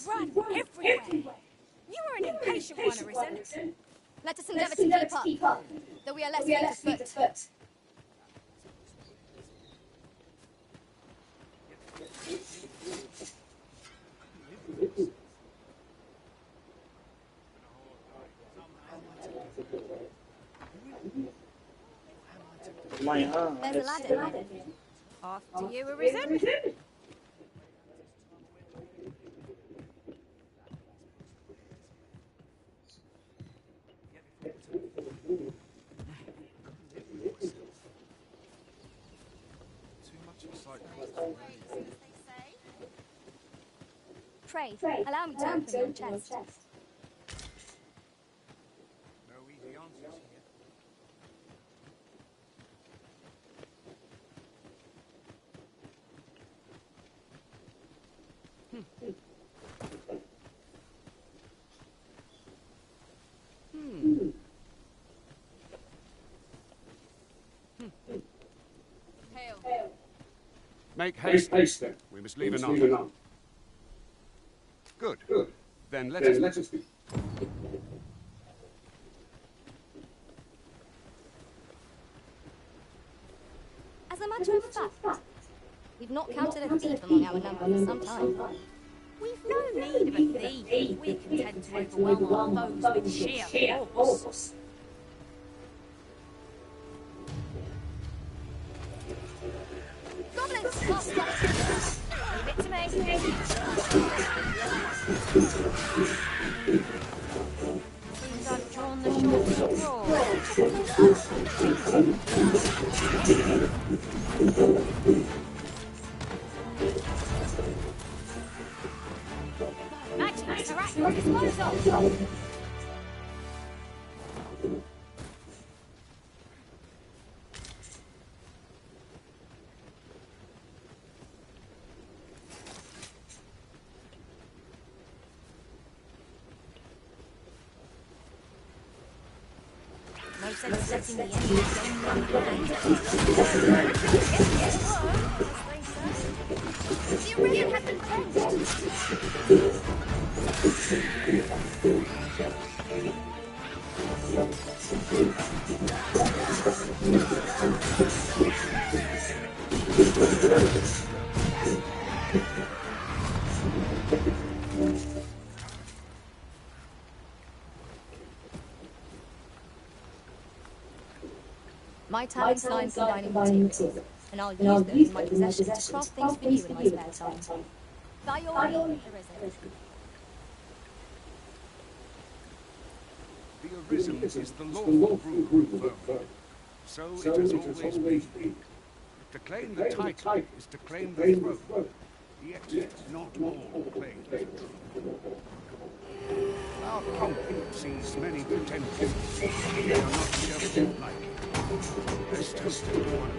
run everywhere. You are an impatient one, Arisen. Let us endeavour to keep up, though we are less fleet of foot. There's a ladder here. After you, Arisen. Pray, allow me to open your chest. No easy answers here. Hail. Make haste. Then. We must leave anon. Good. Then let us be. As a matter of fact, we've not counted a thief among our number for some time. We've no need of a thief. We're content to overwhelm our foes with sheer force. Goblins! Leave it to me. Seems I've drawn the short straw. Magic, correct, disposal. No sense letting the enemy gain behind. The arena has been cleansed. My talents lie in combining materials, and I'll use those in my possession to craft things for you in my spare time. By your leave, Arisen. The Arisen is the lawful group of folk. So it has always been. To claim the title is to claim the throne. Yet not all claim the truth. Our company sees many pretenders. They are not just like it. There's just one.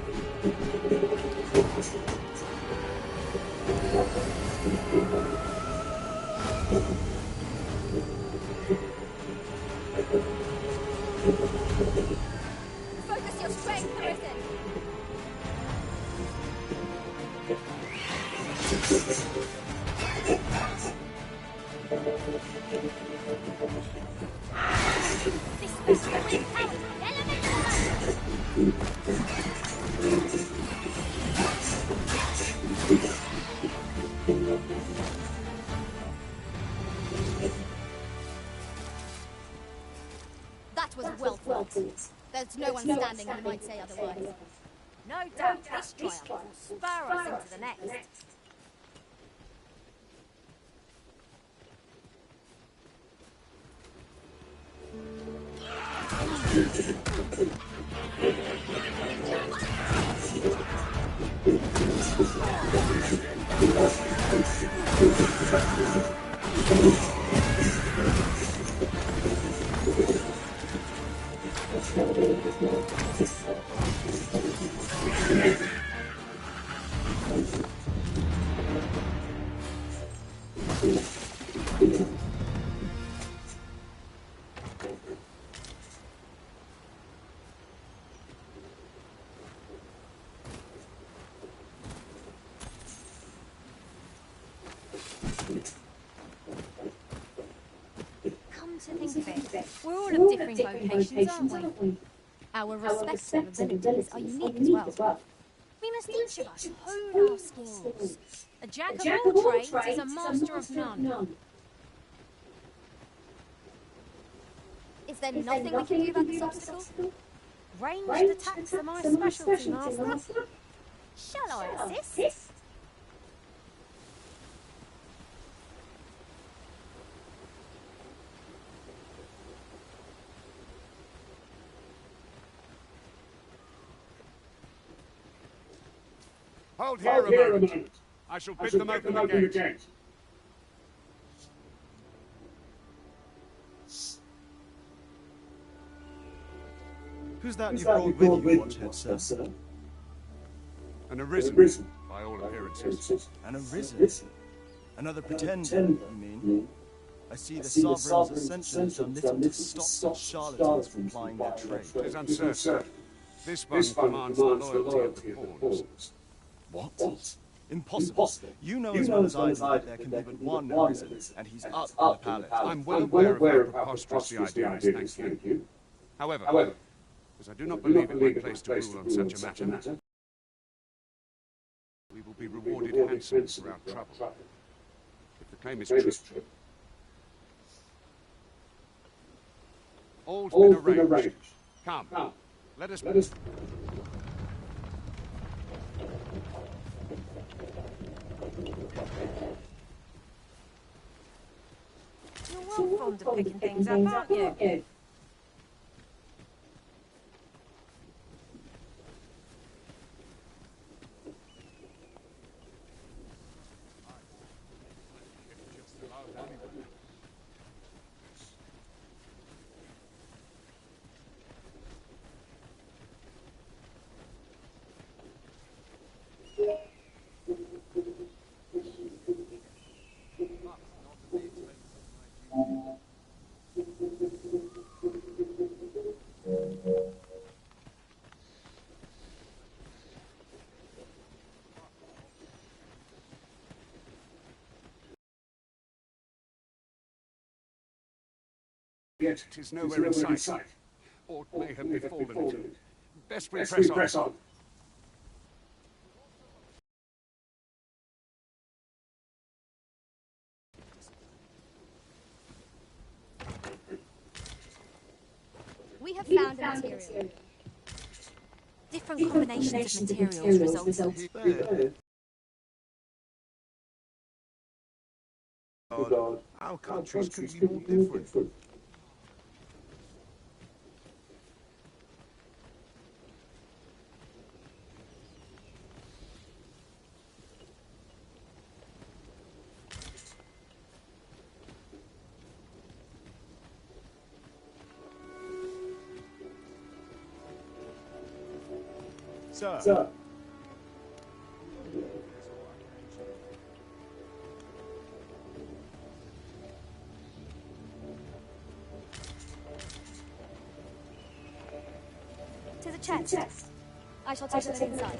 Focus your strength, Arisen. This will win power. That was well fought. There's no one standing who might say otherwise. No doubt this triumph will spur us into the next. to think of it, we're all of differing vocations, aren't we? Our respective abilities are unique as well. We must each of us hone our skills. A jack of all trades is a master of none. Is there nothing we can do about this obstacle? Ranged attacks are my specialty, Master. Shall I assist? Hold here a moment. I shall bid them open the gate. Who's that you've brought with you, Watchhead, sir? And arisen, by all appearances. And arisen? Another pretender, you mean? I see the Sovereign's ascension has done little to stop such charlatans from plying their trade. It is uncertain. This one commands the loyalty of the pawns. What? Impossible. You know as well as I do that there can be but one arisen, and he's up in the palace. I'm well aware of how preposterous the idea is, thank you. However, as I do not believe it my place to rule on such a matter, we will be rewarded handsomely for our trouble. If the claim is true. All's been arranged. Come, let us... You're well fond of picking things up, aren't you? Yet 'tis nowhere in sight. Aught may have befallen it. Best we press on. We have found a material. Different combinations of materials result. Our countries could be more different. Sir. To the chest. I shall take them inside.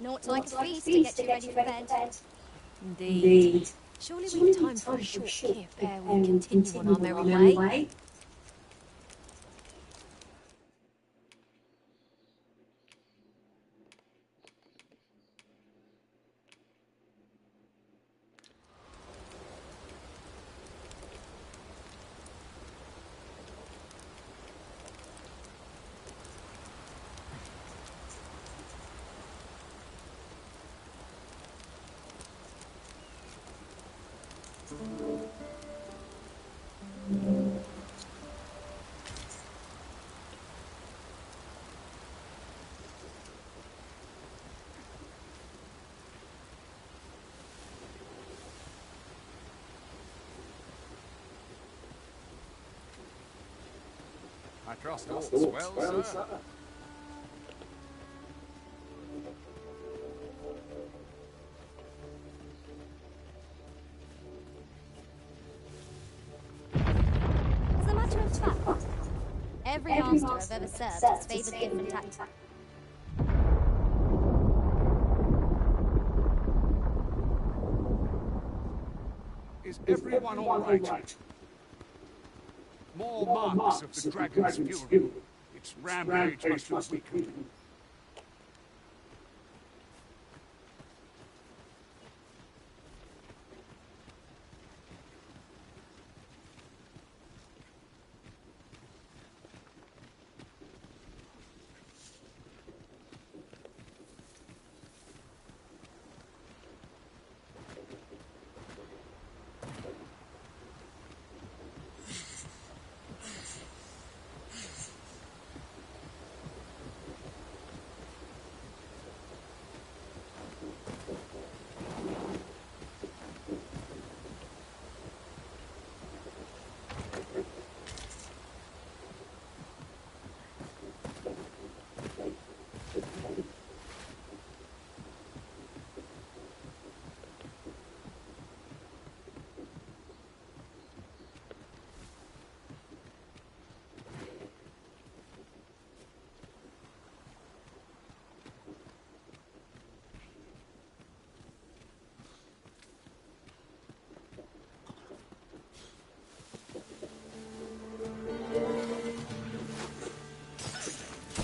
Naught like a feast to get you ready for bed. Indeed. Surely we've time for a short kip ere we continue on our merry way. I trust all's well, sir. As a matter of fact, every master I've ever served has favoured different tactics. Is everyone all right? More marks of the dragon's fury. Its rampage must have weakened.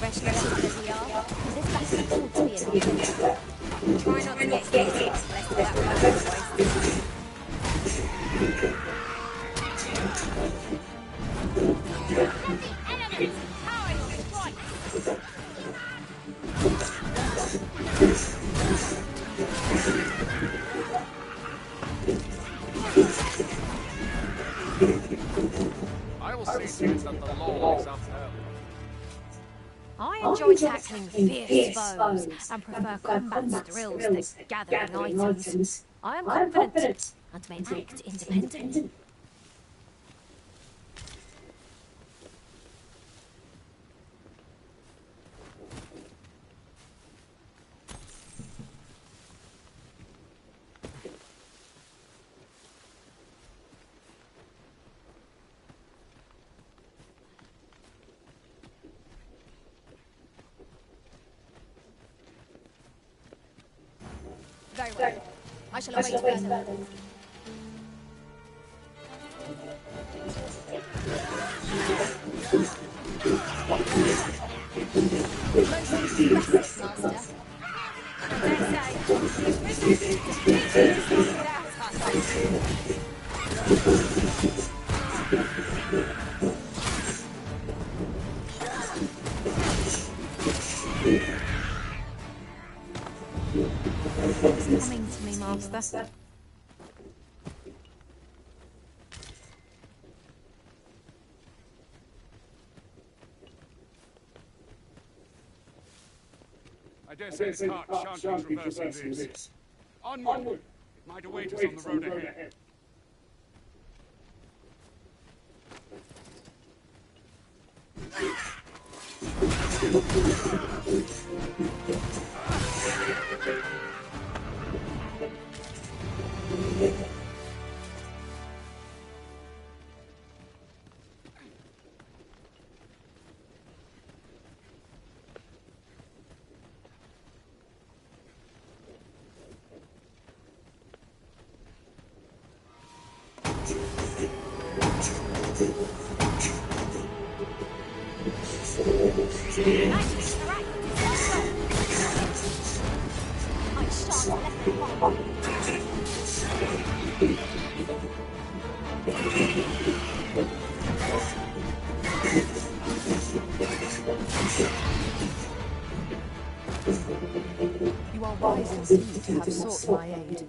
Fresh lessons as we are, this battle ought to be an adventure. Try not to get hit, lest that weapon wasted. I will see to it that the law is upheld. I enjoy tackling fierce foes and prefer combat drills to gathering items. I am confident and may act independently. Very well. I shall await further. Most impressive, Master. It's coming to me, Master. I dare say the cart shan't be traversing this. Onward! It might await us on the road ahead. I shan't let them find. You are wise indeed to have sought my aid.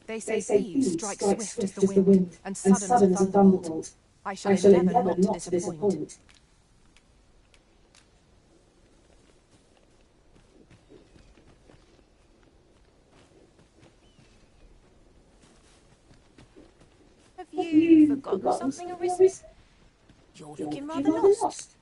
They say thieves strike swift as the wind, and sudden as a thunderbolt. I shall endeavour not to disappoint. Have you forgotten something, Arisen? You're looking rather lost.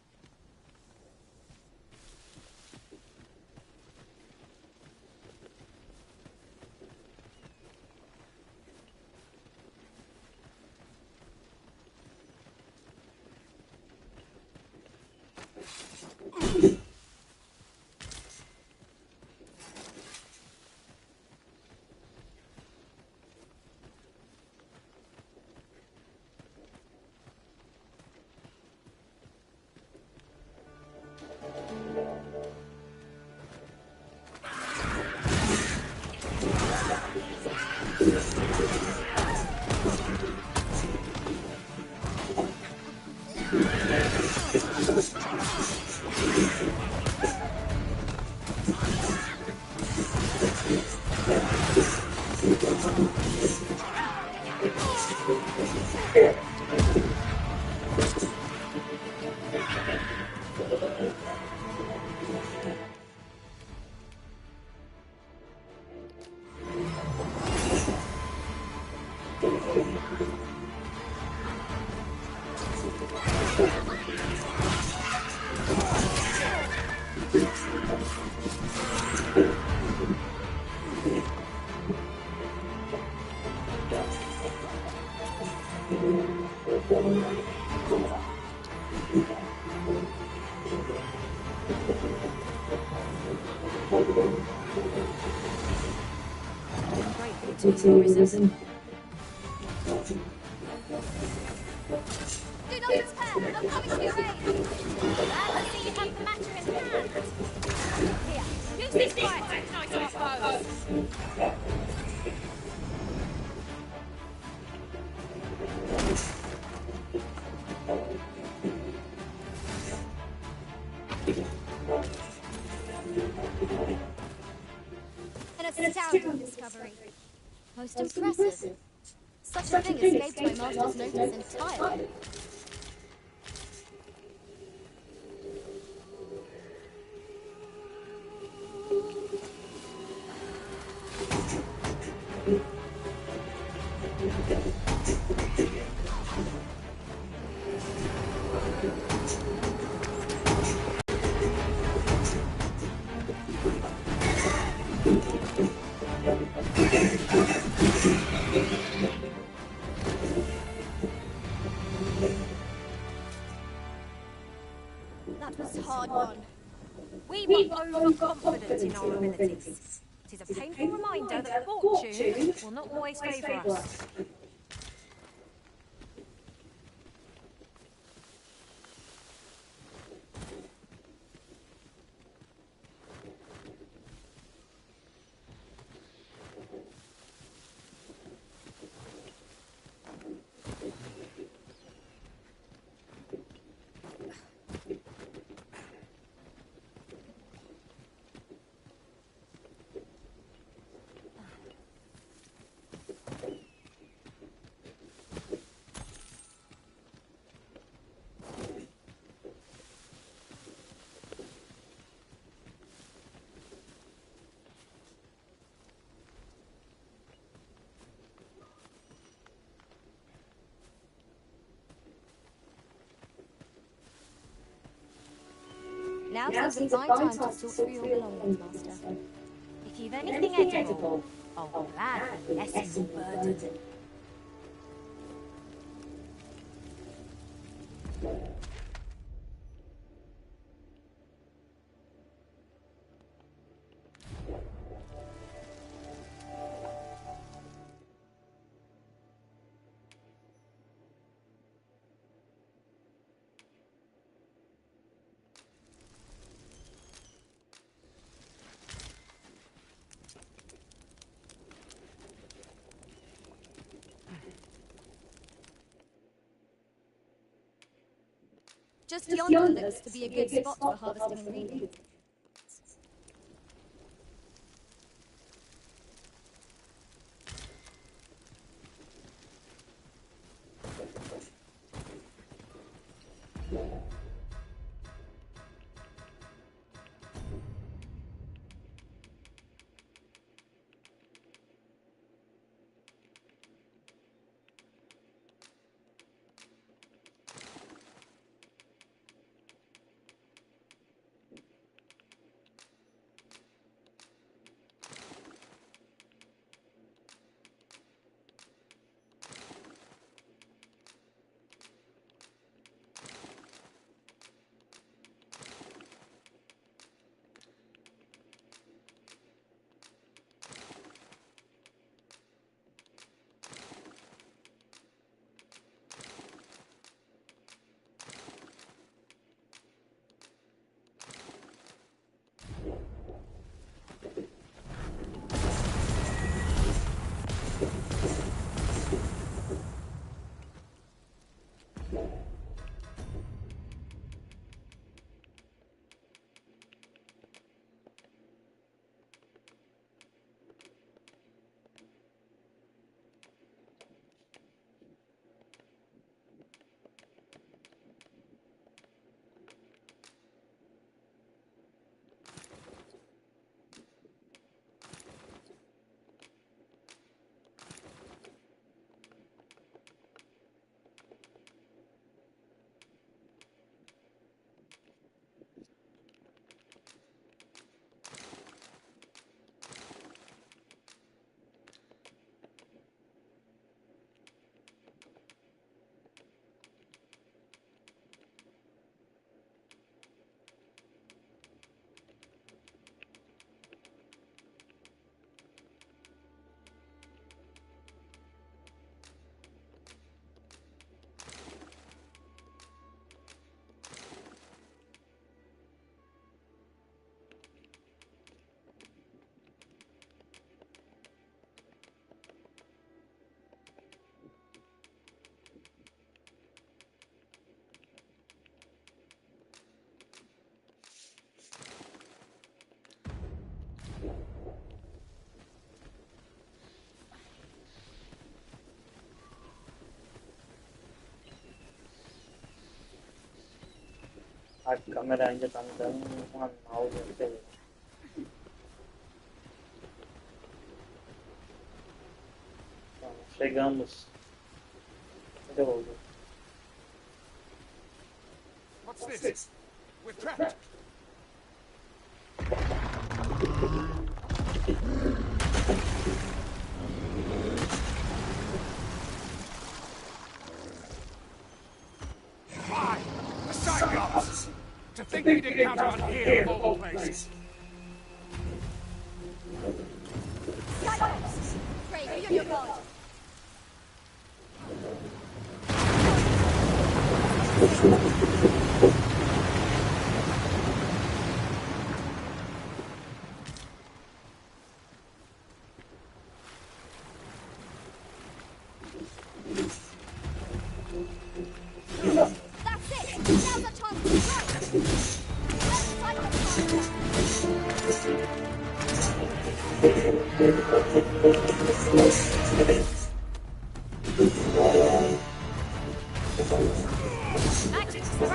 I'm grateful to you, Arisen. Do not despair, I'm coming to your aid. Glad to see you have the matter in hand. Here, use this fire to ignite our foes. An astounding discovery. Most impressive. Such a thing escaped my master's notice entirely. That was hard won. We were overconfident in our abilities. It is a painful reminder that fortune will not always favour us. Now seems a fine time to sort through your belongings, Master. If you've anything edible, I'll gladly lessen your burden. Just yonder looks to be a good spot for harvesting ingredients. A câmera ainda tá me dando uma náusea, não sei. Então, chegamos. Cadê o outro? What's this? We're trapped. Why? The Cyclops! To think we'd encounter on here of all places. Cyclops! Brave, be on your guard. That's it! Now's the chance to strike! Let Cyclops Magic strike!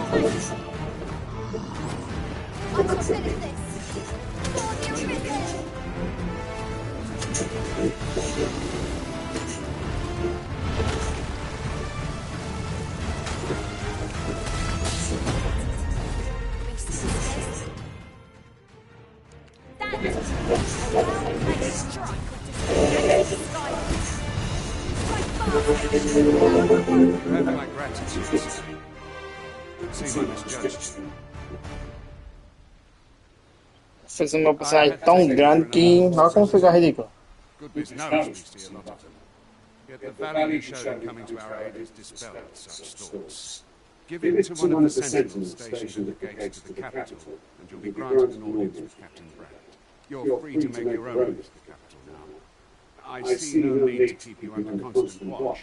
Hold on! Strike! You have my gratitude, sir. See, I misjudged you. Fez uma personagem tão grande que olha como fica ridículo. Goodness knows we see a lot of them. Yet the value you showed in coming to our aid has dispelled such thoughts. Give it to one of the sentinels stationed at the gates to the capital, and you'll be granted an audience with Captain Brand. You're free to make your own way to the capital now. I see no need to keep you under constant watch.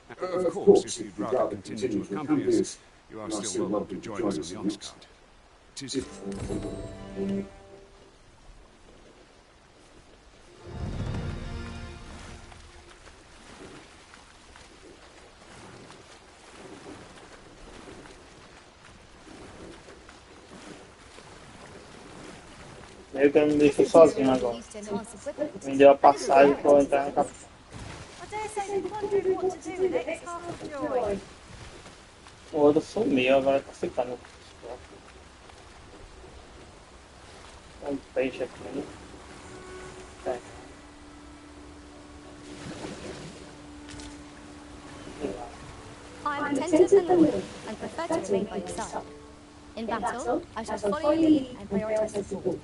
Of course, if you'd rather continue to accompany us, you are still welcome to join us on the Onyx cart. 'Tis... Meio que ele me deixou sozinho agora. Used to enhance equipment. Me deu a passagem pra eu entrar na capital. I dare say they wondered what to do with X half of joy. O outro sumiu, agora tá ficando. Um peixe aqui, né? É. I am attentive and loyal, and prefer to remain by your side. In battle, I shall follow your lead and prioritize support.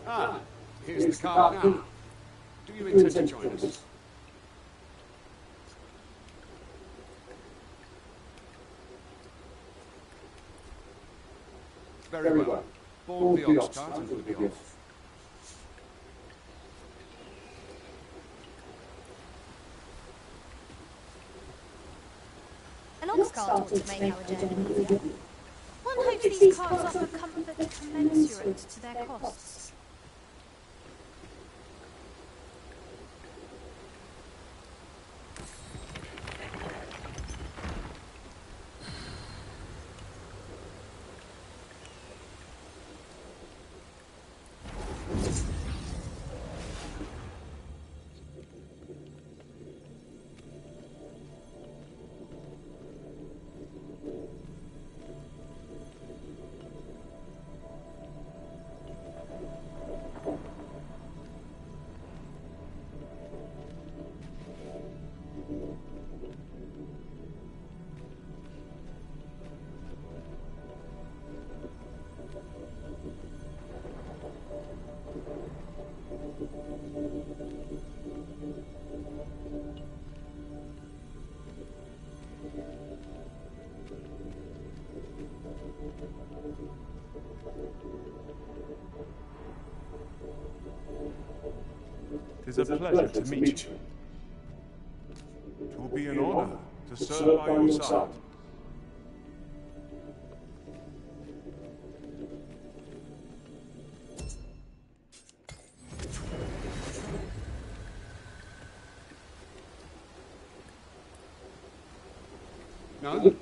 Ah, here's the cart now. Do you intend to join us? Very well. Board the ox cart and we'll be off. An ox cart ought to make our journey easier. One hopes these carts offer comfort commensurate to their costs. It is a pleasure to meet you. It will be an honor to serve by your side. No?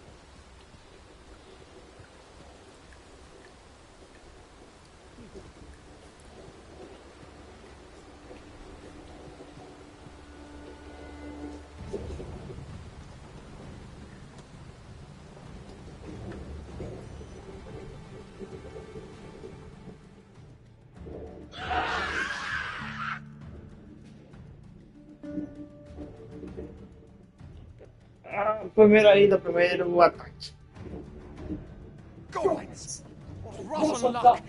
Primeira ida, primeiro ataque. Gods! What rotten luck!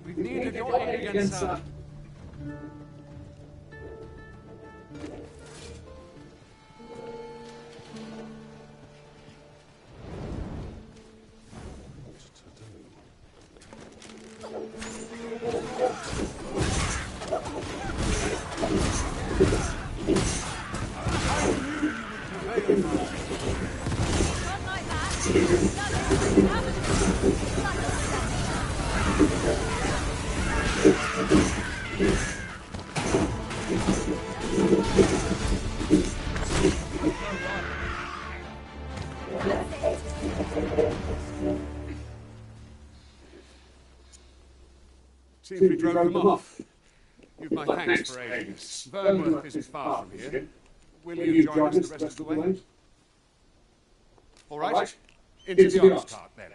We've needed your aid again, sir. Not like that. Seems we drove them off. You've my thanks for aiding us. Burnworth isn't far from here. Will you join us the rest of the way? All right. Into the ox cart, then.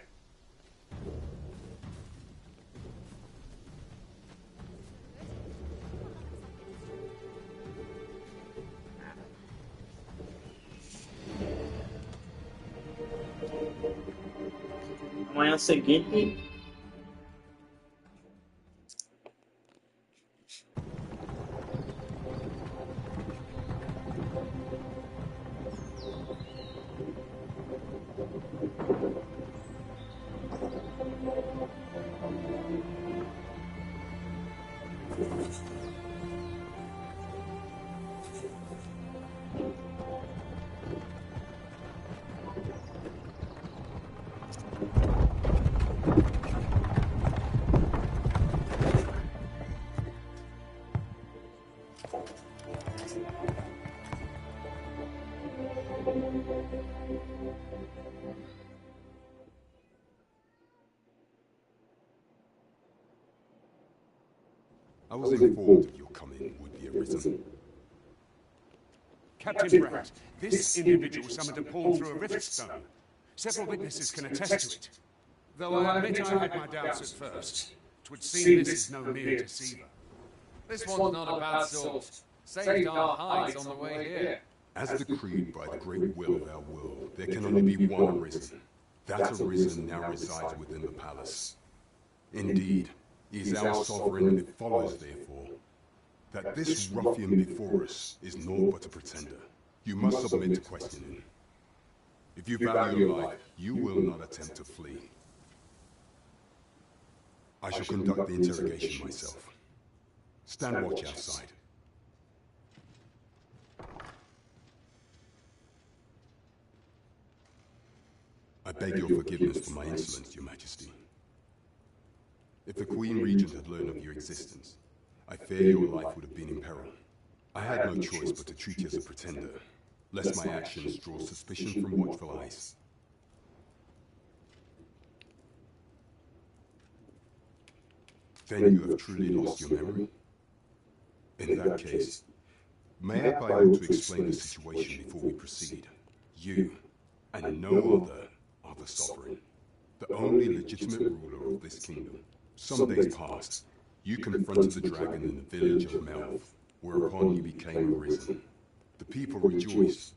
manhã seguinte. I was informed of your coming would be arisen. Captain Bragg, this individual summoned a pawn through a rift stone. Several witnesses can attest to it. Though I admit I had my doubts at first. It would seem this is no mere deceiver. This one's not a bad sort. Saved our hides on the way here. As decreed by the great will of our world, there can only be one arisen. That arisen now resides within the palace. Indeed, he is our sovereign, and it follows, therefore, that this ruffian before us is naught but a pretender. You must submit to questioning. If you value your life, you will not attempt to flee. I shall conduct the interrogation myself. Stand watch outside. I beg your forgiveness for my insolence, Your Majesty. If the Queen Regent had learned of your existence, I fear your life would have been in peril. I had no choice but to treat you as a pretender, lest my actions draw suspicion from watchful eyes. Then you have truly lost your memory? In that case, may I be able to explain the situation before we proceed? You, and no other, are the sovereign, the only legitimate ruler of this kingdom. Some days past, you confronted the dragon in the village of Melv, whereupon you became arisen. The people rejoiced,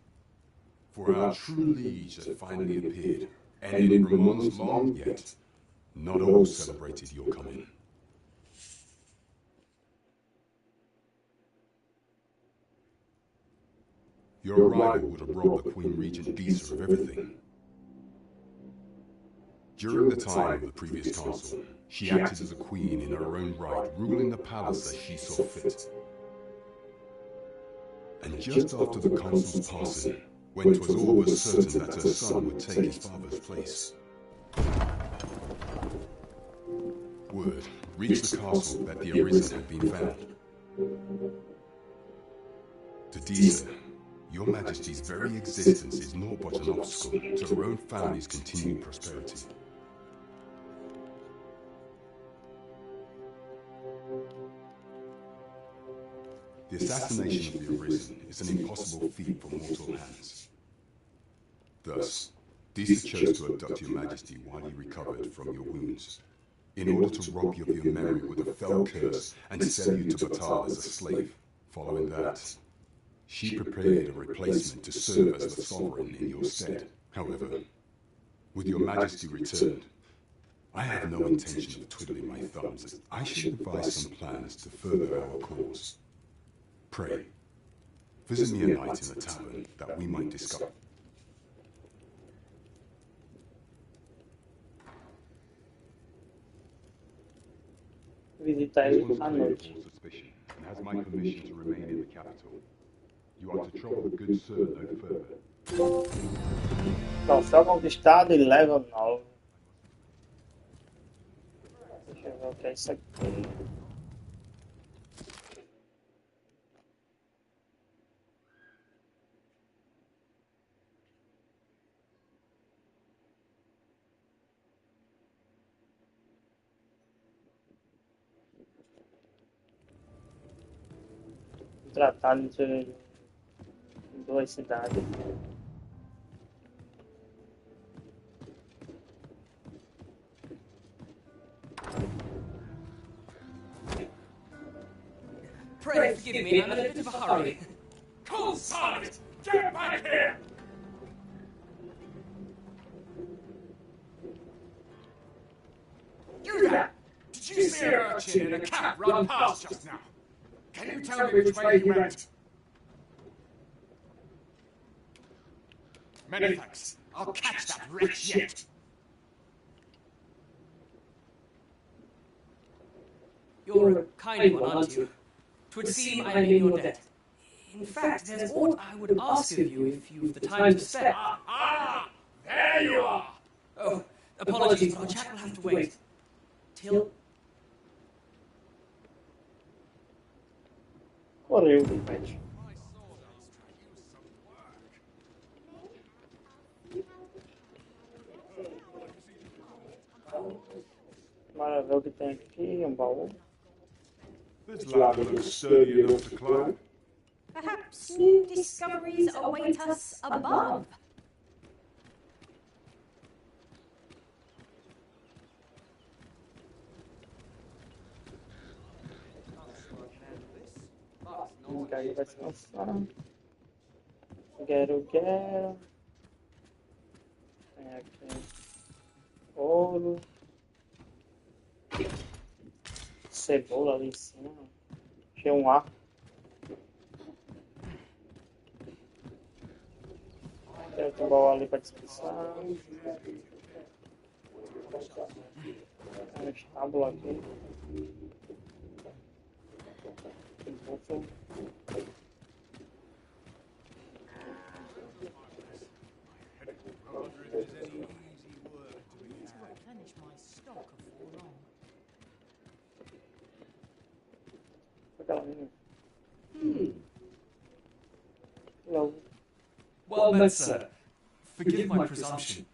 for our true liege had finally appeared, and in Ramon's long yet, not all celebrated your coming. Your arrival would have robbed the Queen Regent Disa of everything. During the time of the previous council, she acted as a queen in her own right, ruling the palace as she saw fit. And just after the council's passing, when 'twas all but certain that her son would take his father's place, word reached the castle that the arisen had been found. To Disa, Your Majesty's very existence is naught but an obstacle to her own family's continued prosperity. The assassination of the arisen is an impossible feat for mortal hands. Thus, Disa chose to abduct your Majesty while he recovered from your wounds, in order to rob you of your memory with a fell curse and sell you to Batal as a slave. Following that, she prepared a replacement to serve as the sovereign in your stead. However, with your Majesty returned, I have no intention of twiddling my thumbs, as I should devise some plans to further our cause. Pray, visit me a night in the tavern that we might discuss. Visitar This ele one's à clear of noite. all suspicion, and has my permission to remain in the capital. You are to trouble the good sir no further. Troféu conquistado e level 9. Deixa eu ver o que é isso aqui. Tratado entre duas cidades. Pray forgive me, I'm in a bit of a hurry. Cold side! Get back here! sea urchin in a cap run past just now. Can you tell me which way he went? Many thanks. I'll catch that wretch yet. You're a kind one, aren't you? 'Twould seem I'm in your debt. In fact, there's aught I would ask of you if you've the time to spare. Ah! There you are! Oh, apologies, but our chat will have to wait. Till... Correu, pet. Bora ver o que tem aqui, baú. This ladder looks sturdy enough to climb. Perhaps new discoveries await us above. Aí vai descansar. Quero. Tem aqui ouro. Cebola ali em cima. Achei um arco. Quero ter um baú ali para descansar. Tem um estábulo aqui. Tem Well met, sir. Forgive my presumption,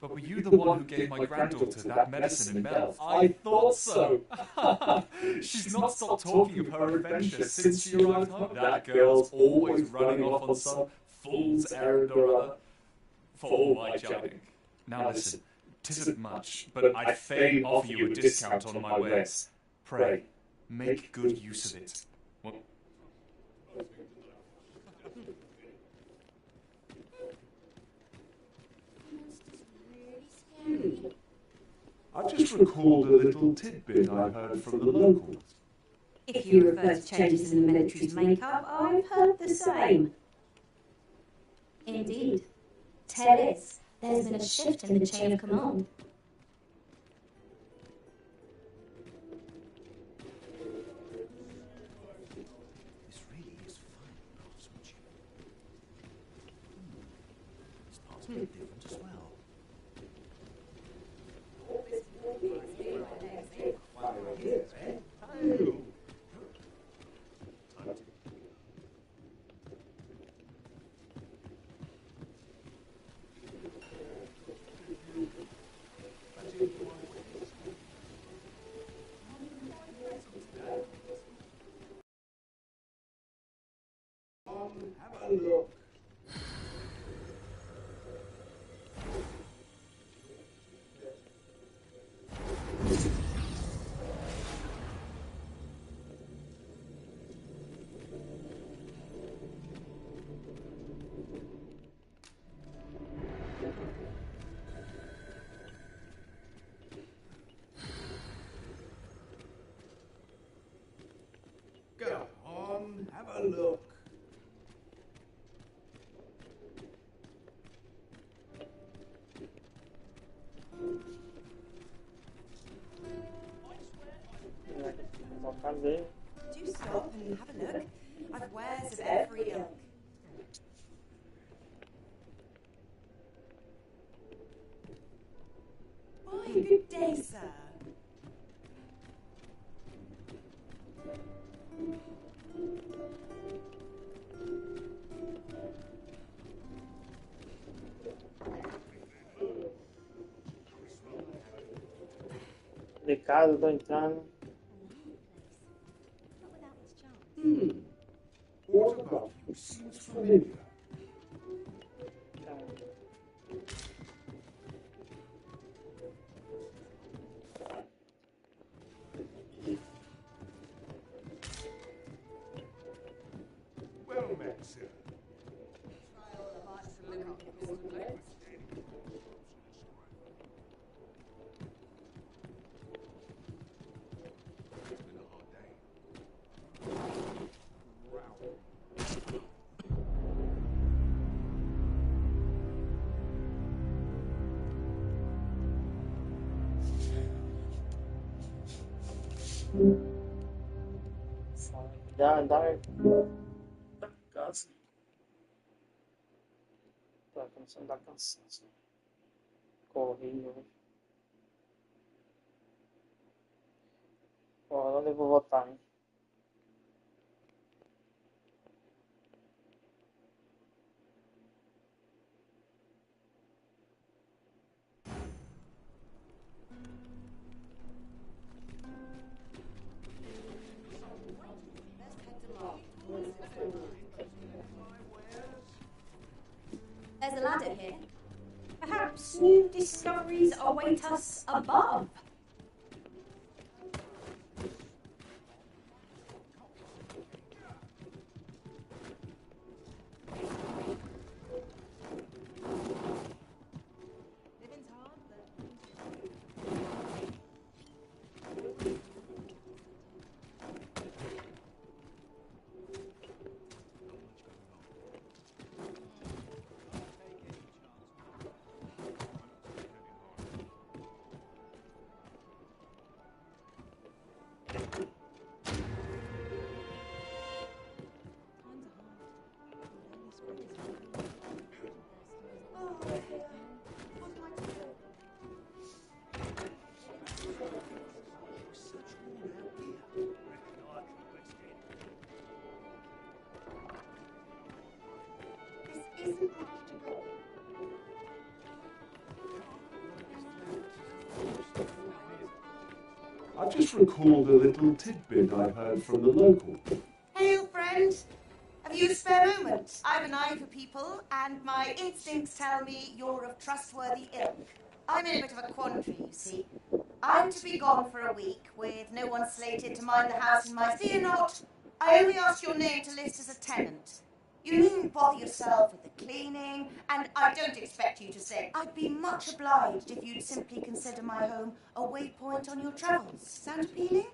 but were you the one who gave my granddaughter that medicine in Melf? I thought so. She's not stopped talking of her adventure since she arrived home. That girl's always running off on some fool's errand or other. For all my joking. Now listen, 'tisn't much, but I'd fain offer you a discount on my wares. Pray, make good use of it. Well, I just recalled a little tidbit I heard from the locals. If you refer to changes in the military's makeup, I've heard the same. Indeed. Tellis, there's been a shift in the chain of command. this really is fine craftsmanship. This part's a bit different as well. Have a look. Go on, have a look. Cadê? Do stop and have a look. I've wares of every ilk. Why, good day, sir. De casa, tô entrando. What about you seems familiar? Well met, sir. Dá. Tá começando a dar cansaço. Corri hoje. Agora eu vou votar, hein? There's a ladder here. Perhaps new discoveries await us above. I've just recalled a little tidbit I heard from the local. Hail, friend. Have you a spare moment? I've an eye for people, and my instincts tell me you're of trustworthy ilk. I'm in a bit of a quandary, you see. I'm to be gone for a week, with no one slated to mind the house in my... Fear not, I only ask your name to list as a tenant. You needn't bother yourself with the cleaning, and I don't expect you to say. I'd be much obliged if you'd simply consider my home a waypoint on your travels. Sound appealing?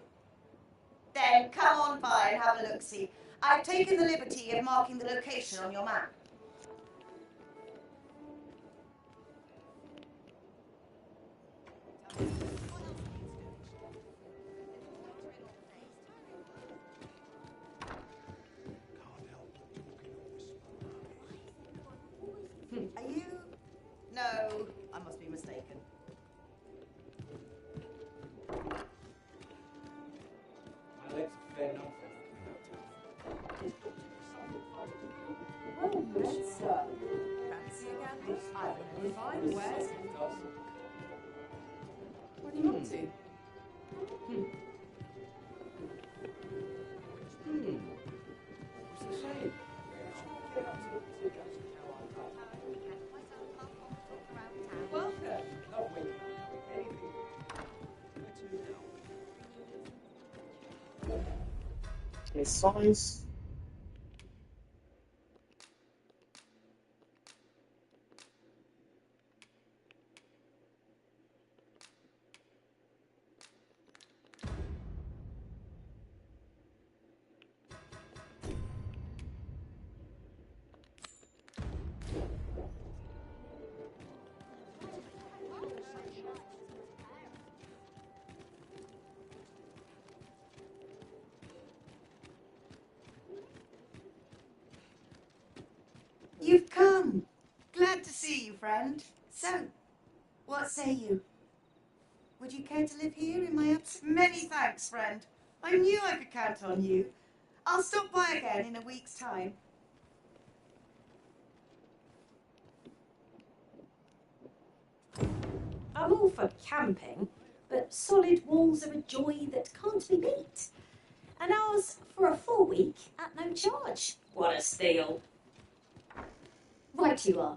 Then come on by and have a look-see. I've taken the liberty of marking the location on your map. Are you? No, I must be mistaken. My legs are fair enough. Well met, sir. Fancy a gamble? I've only 5 wares. What are you up to? What's the saying? Welcome. Lovely. Missões. You've come. Glad to see you, friend. So, what say you? Would you care to live here in my absence? Many thanks, friend. I knew I could count on you. I'll stop by again in a week's time. I'm all for camping, but solid walls are a joy that can't be beat. And ours for a full week at no charge. What a steal. Right you are.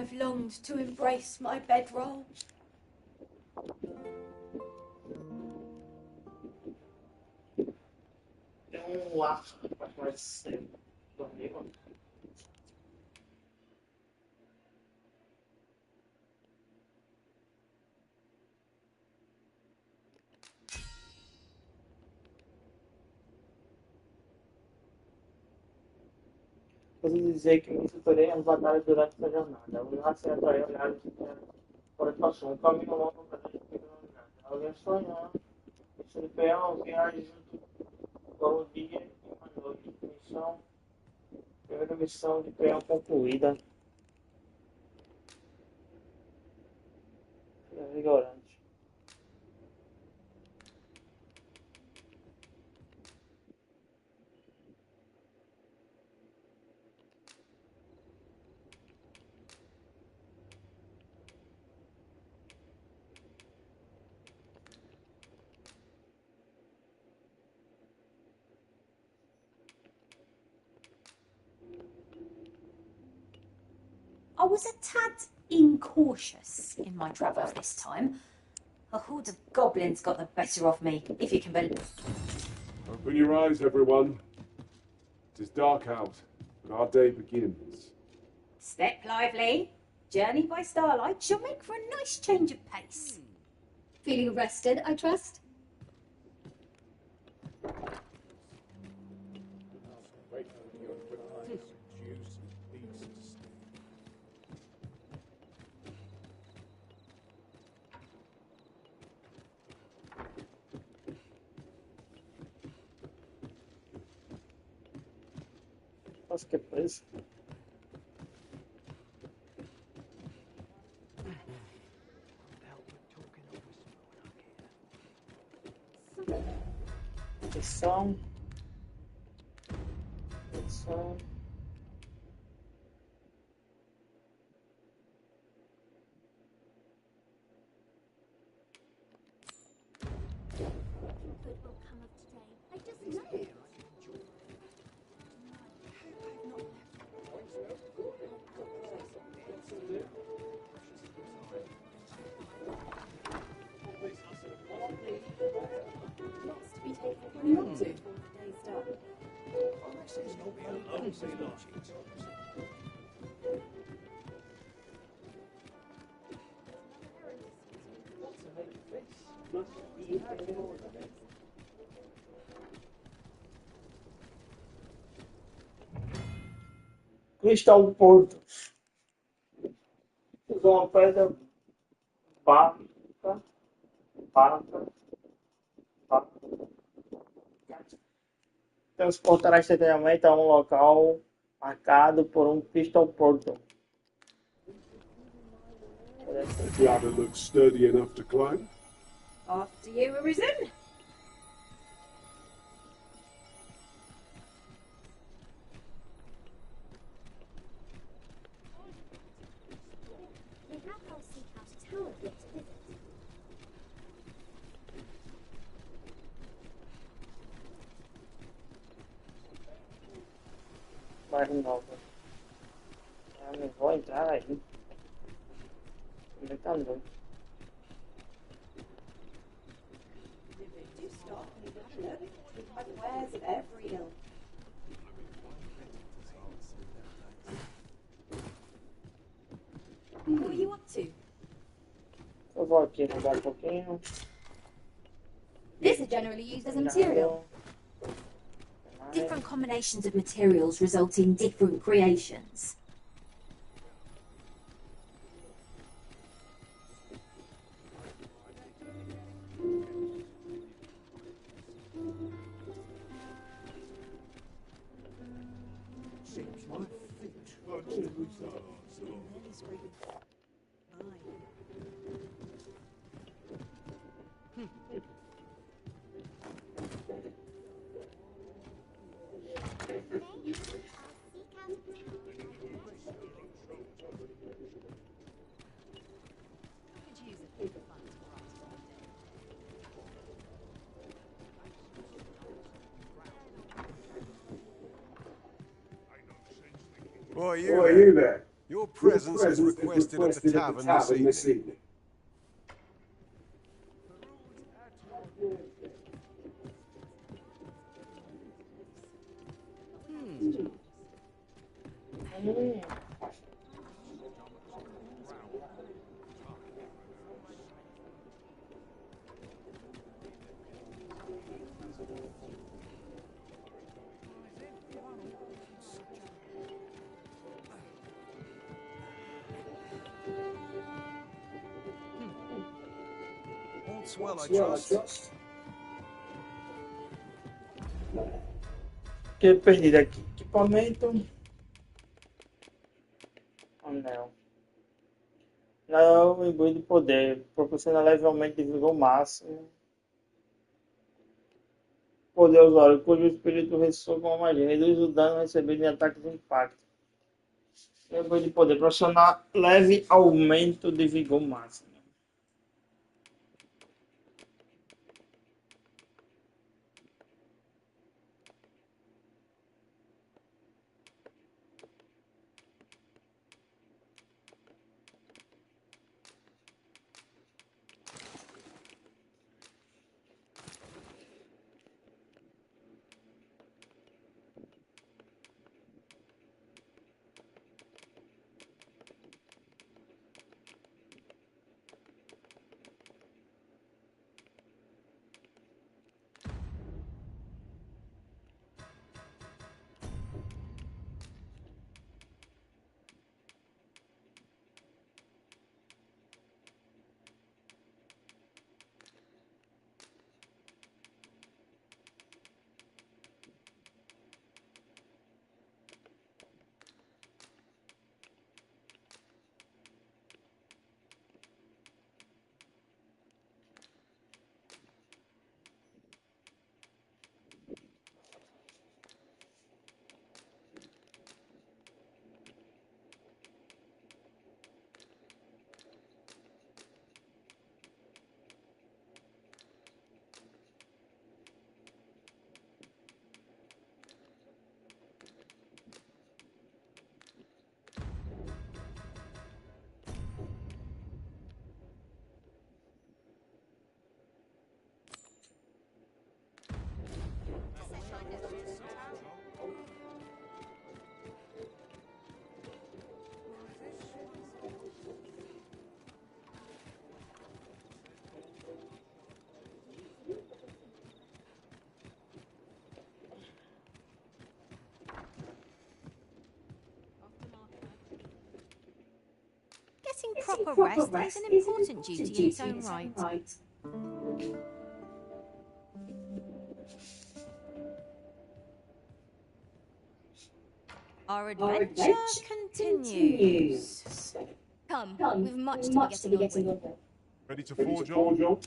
I've longed to embrace my bedroll. Posso dizer que me superei as batalhas durante essa jornada. O laço e atrair olhares fora passou um caminho longo para a jornada. Alguém sonhou, isso de peão, viagem junto com o dia e uma noite. Primeira missão de peão concluída. Vigorante. I was a tad incautious in my travels this time. A horde of goblins got the better of me, if you can believe. Open your eyes, everyone. It is dark out, and our day begins. Step lively. Journey by starlight shall make for a nice change of pace. Feeling rested, I trust? Acho que é preço. Atenção. Atenção. Cristal Porto. Usou uma pedra barca. Transportará instantaneamente a um local marcado por um Crystal Portal. The ladder looks sturdy enough to climb. After you, Arisen. Mais nova. Eu não vou entrar aí. Onde tá andando? What are you up to? Eu vou aqui mudar um pouquinho. This is generally used as a material. Different combinations of materials result in different creations. Who are Who are you there? Your presence is requested at the tavern this evening. All's well, I trust. Que eu perdi daqui? Equipamento. Anel. Não, imbuído de poder. Proporciona leve aumento de vigor máximo. Poder usuário, cujo espírito ressoa com a magia. Reduz o dano recebido em ataques de impacto. Imbuído de poder. Proporcionar leve aumento de vigor máximo. Getting proper rest is an important duty in its own right. Our adventure continues. Come, we've much to be getting on with. Ready to forge on?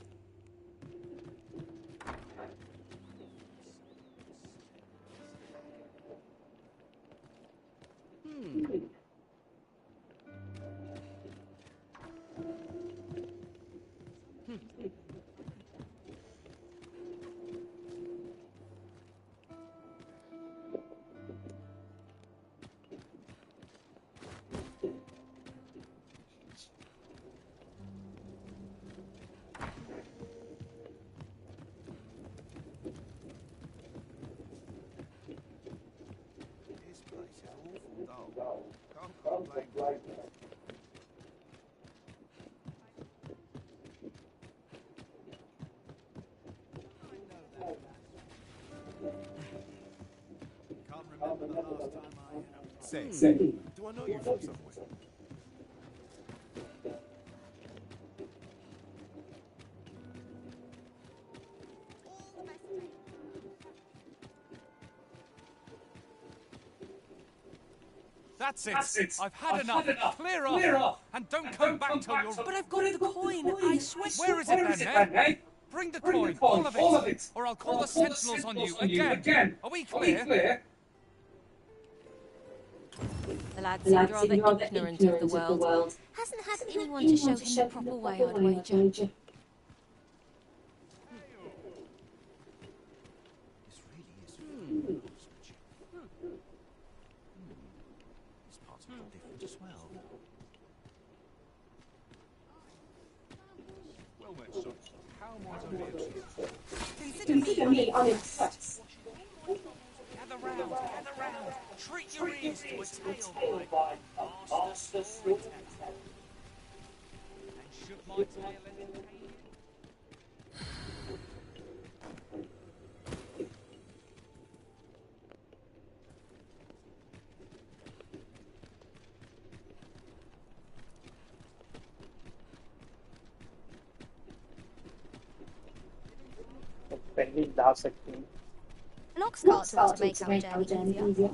Say, do I know you from somewhere? That's it. I've had enough. Clear off. And don't come back till you're... But I've got the coin. I swear. Where is it then, eh? Bring the coin, all of it. Or I'll call the sentinels on you again. Are we clear? The lad seemed rather ignorant of the world. Hasn't had anyone to show him the proper way, I'd wager. This really is... This part's a bit different as well. Consider me unimpressed. Gather round. Treat your ears to a tale by Master Storyteller. And should my tale entertain you? पहले जा सकते हैं। An ox cart ought to make our journey easier.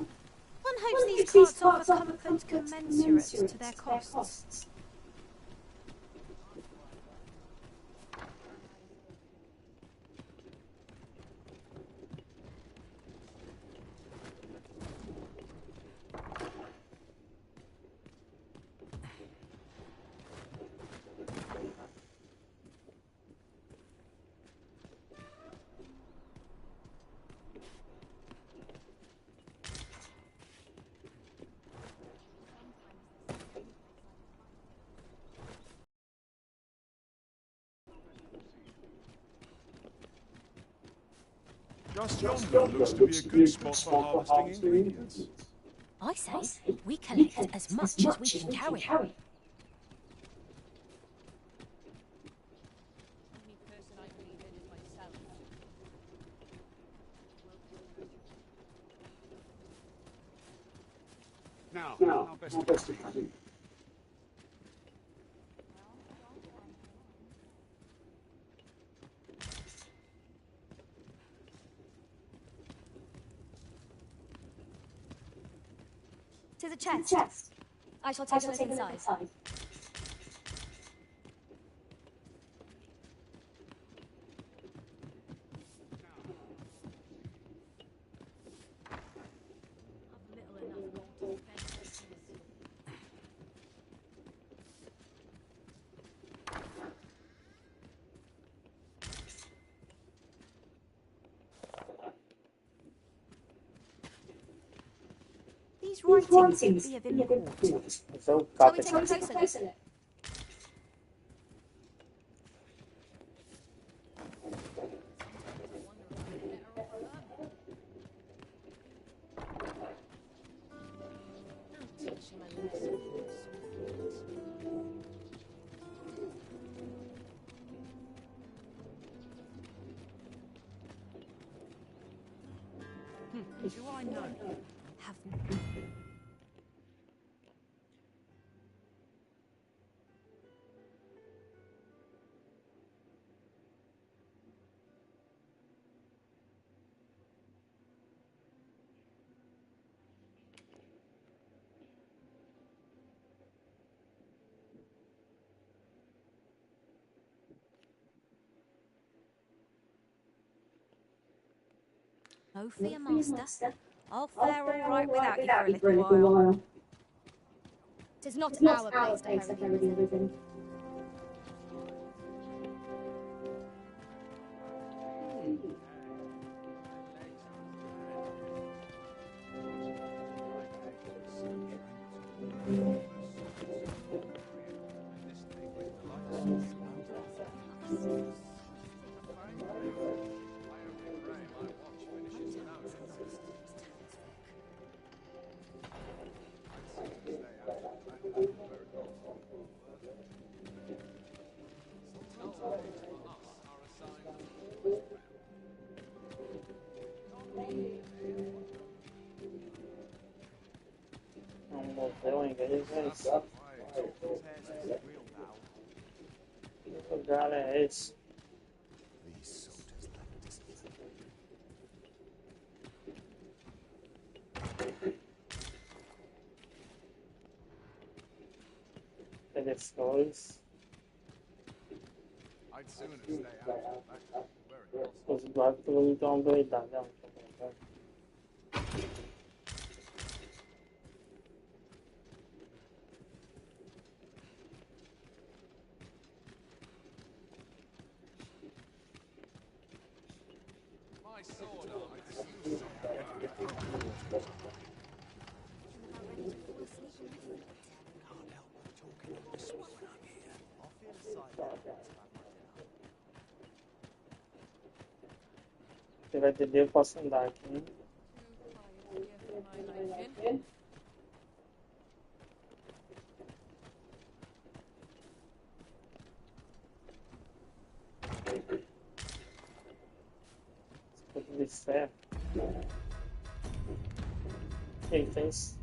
One hopes these carts offer comfort commensurate to their costs. Just yonder looks to be a good spot for harvesting ingredients. I say we collect as much as we can carry. Now, how best to proceed? To the chest. I shall take a look inside. These writings be of import. So Shall we take a closer look? Do I know? Have no fear, master. I'll fare all right without you for a little while. 'Tis not our place to carry everything. It's skulls. I'd sooner stay out of the battle. Os barcos não estão doidados. My sword, I'd sooner get Se vai ter eu posso andar aqui, né? Escudo de ferro. Itens.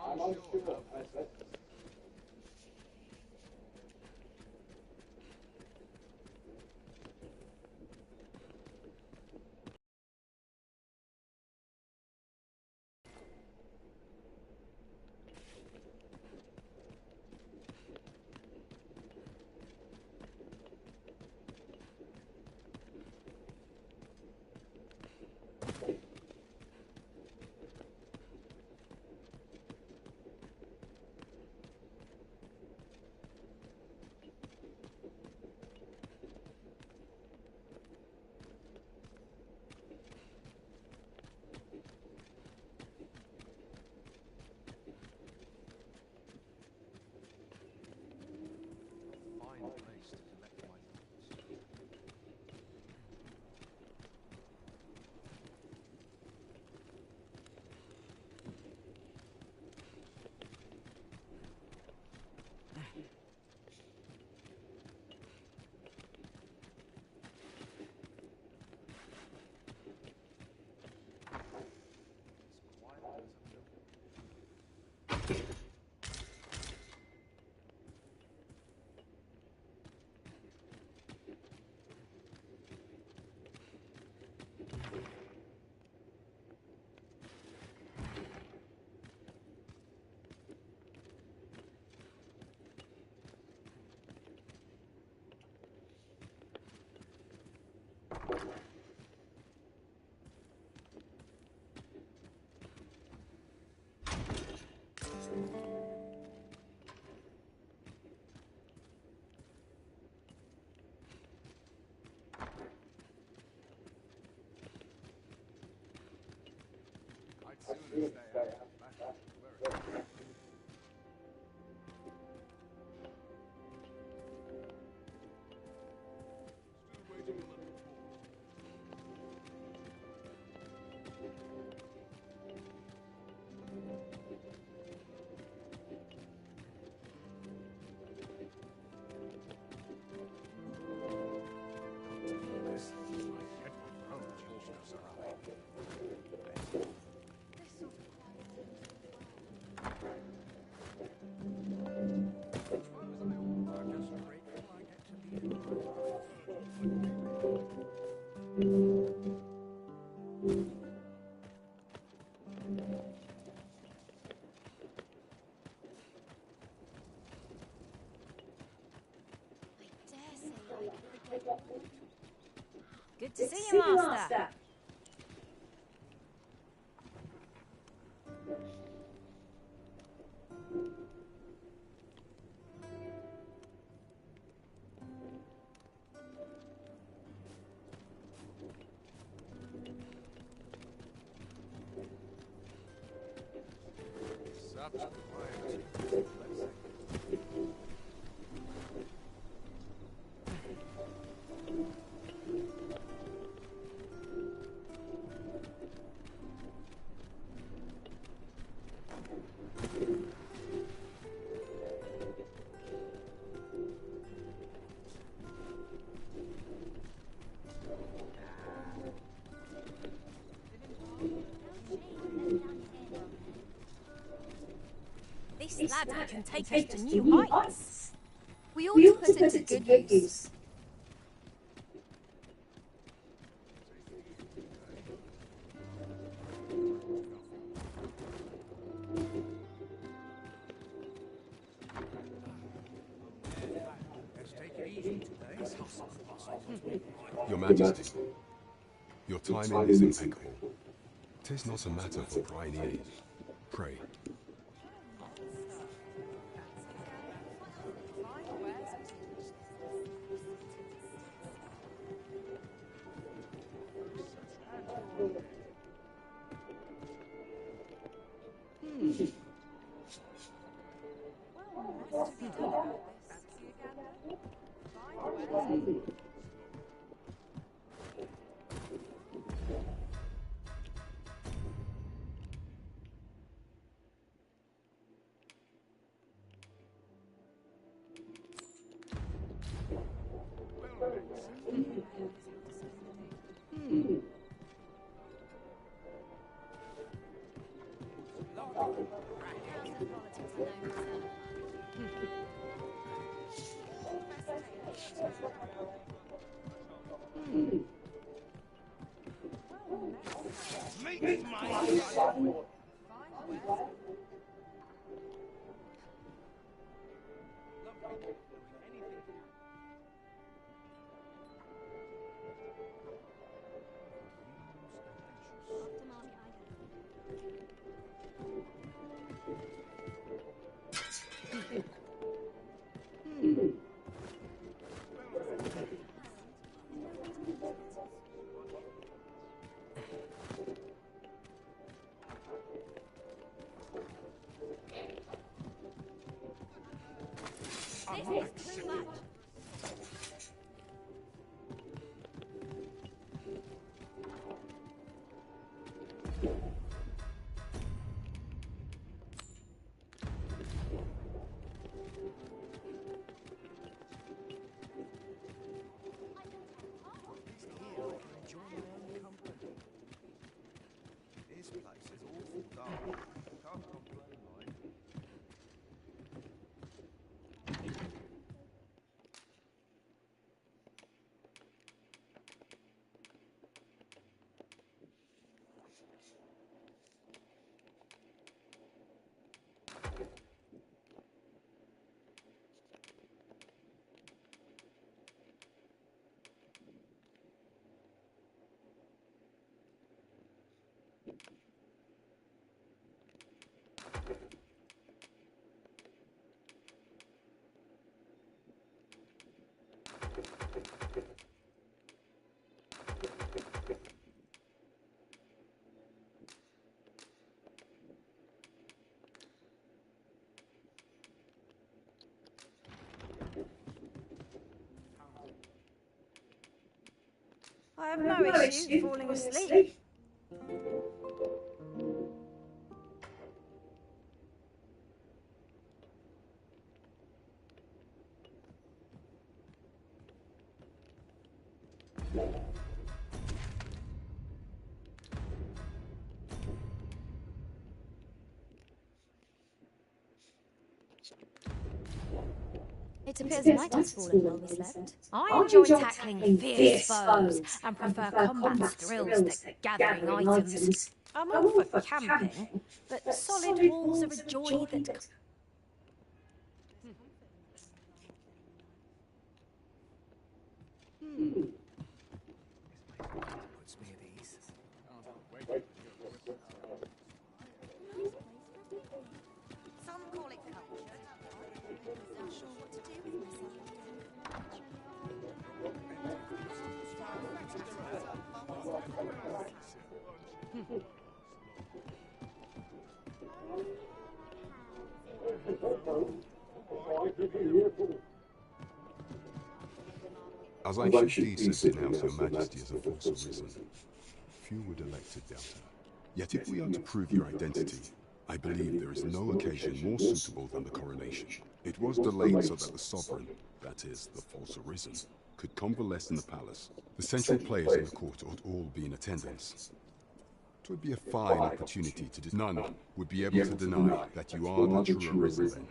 I'm unsure. Fine place to collect my thoughts. I'd sooner stay out of that. Where still waiting on a report. This is my head. Good to see you, Master. Such quiet. This ladder can take us to new heights. We ought to put it to good use. Let's take it easy today. Your Majesty, your timing is impeccable. 'Tis not a matter for prying ears. Pray. I have no issue falling asleep. It appears night has fallen while we slept. I enjoy tackling fierce foes and prefer combat thrills to gathering items. I'm all for camping, but solid walls are a joy that... Puts me at ease. Some call it culture. Not sure what to do with myself. As I should decently denounce your majesty as a false arisen, few would elect to doubt her. Yet if we are to prove your identity, I believe there is no occasion more suitable than the coronation. It was delayed so that the sovereign, that is, the false arisen, could convalesce in the palace. The central players in the court ought all be in attendance. It would be a fine opportunity to none would be able to deny that you are the true arisen then.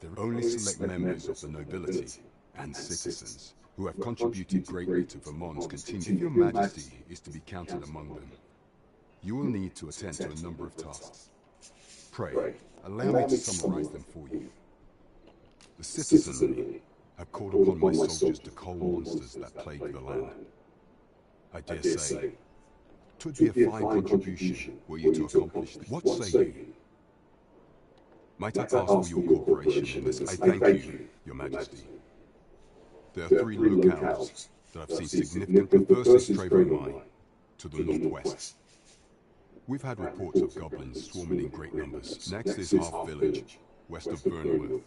There are only select members of the nobility and citizens who have contributed greatly to Vermont's continued. If your majesty is to be counted among them, you will need to attend to a number of tasks. Pray, allow me to summarize them for you. The citizenry have called upon my soldiers to cull monsters that plague the land. I dare say, 'twould be a fine contribution were you to accomplish this. What say you? Might I ask for your cooperation in this? I thank you, your majesty. There are 3 locales that I've seen significant. The first is Trevomai, to the northwest. We've had reports of goblins swarming in great numbers. Next is Half Village, west of Burnworth.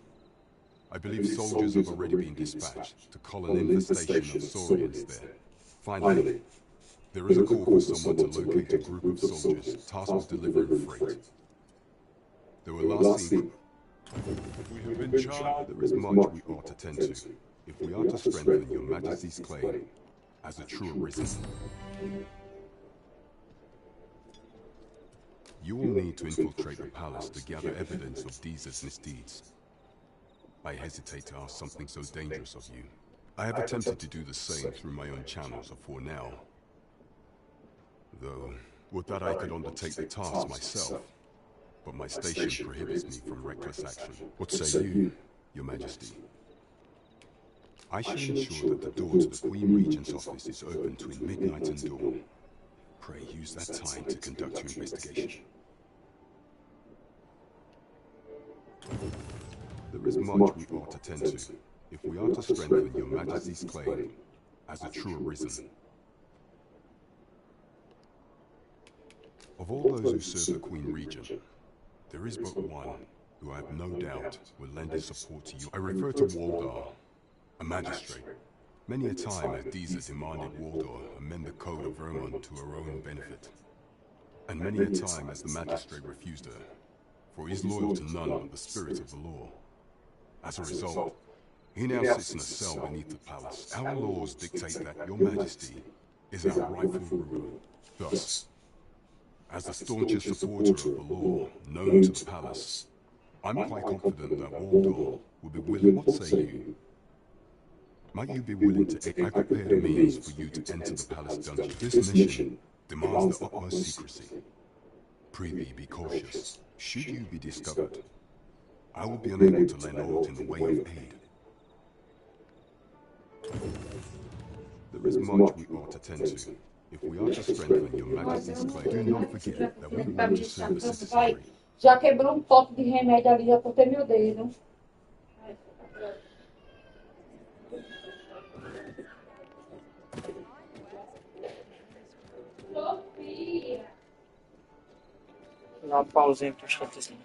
I believe soldiers have already been dispatched to cull an infestation of saurians there. Finally, there is a call for someone to locate a group of soldiers tasked with delivering freight. They were last seen. We have been charged. There is much we ought to tend to, if we are to strengthen your majesty's claim as a true arisen. You will need to infiltrate the palace to gather evidence of Deez's misdeeds. I hesitate to ask something so dangerous of you. I have attempted to do the same through my own channels afore now. Though, would that I could undertake the task myself, but my station prohibits me from reckless action. What say you, your majesty? I shall ensure that the door to the Queen Regent's office is open between midnight and dawn. Pray use that time to conduct your investigation. There is much we ought to tend to, if we are to strengthen your majesty's claim as a true arisen. Of all those who serve the Queen Regent, there is but one who I have no doubt will lend his support to you. I refer to Waldar, a magistrate. Many a time has Deeza demanded Waldar amend the code of Vermont to her own benefit. And many a time has the magistrate refused her, for he is loyal to none but the spirit of the law. As a result, he now sits in a cell beneath the palace. Our laws dictate that your majesty is our rightful ruler. Thus, as the staunchest supporter of the law known to the palace, I'm quite confident that Waldor will be willing. What say you? Might you be willing to aid? I prepared a means for you to enter the palace dungeon. This mission demands the utmost secrecy. Prithee, be cautious. Should you be discovered, I will be unable to lend aught in the way of aid. There is much we ought to tend to, if we are to strengthen your majesty's claim. Do not forget that we want to serve the citizenry. Já quebrou um pote de remédio ali, já cortei meu dedo. Vou dar um pauzinho aqui, um instantezinho.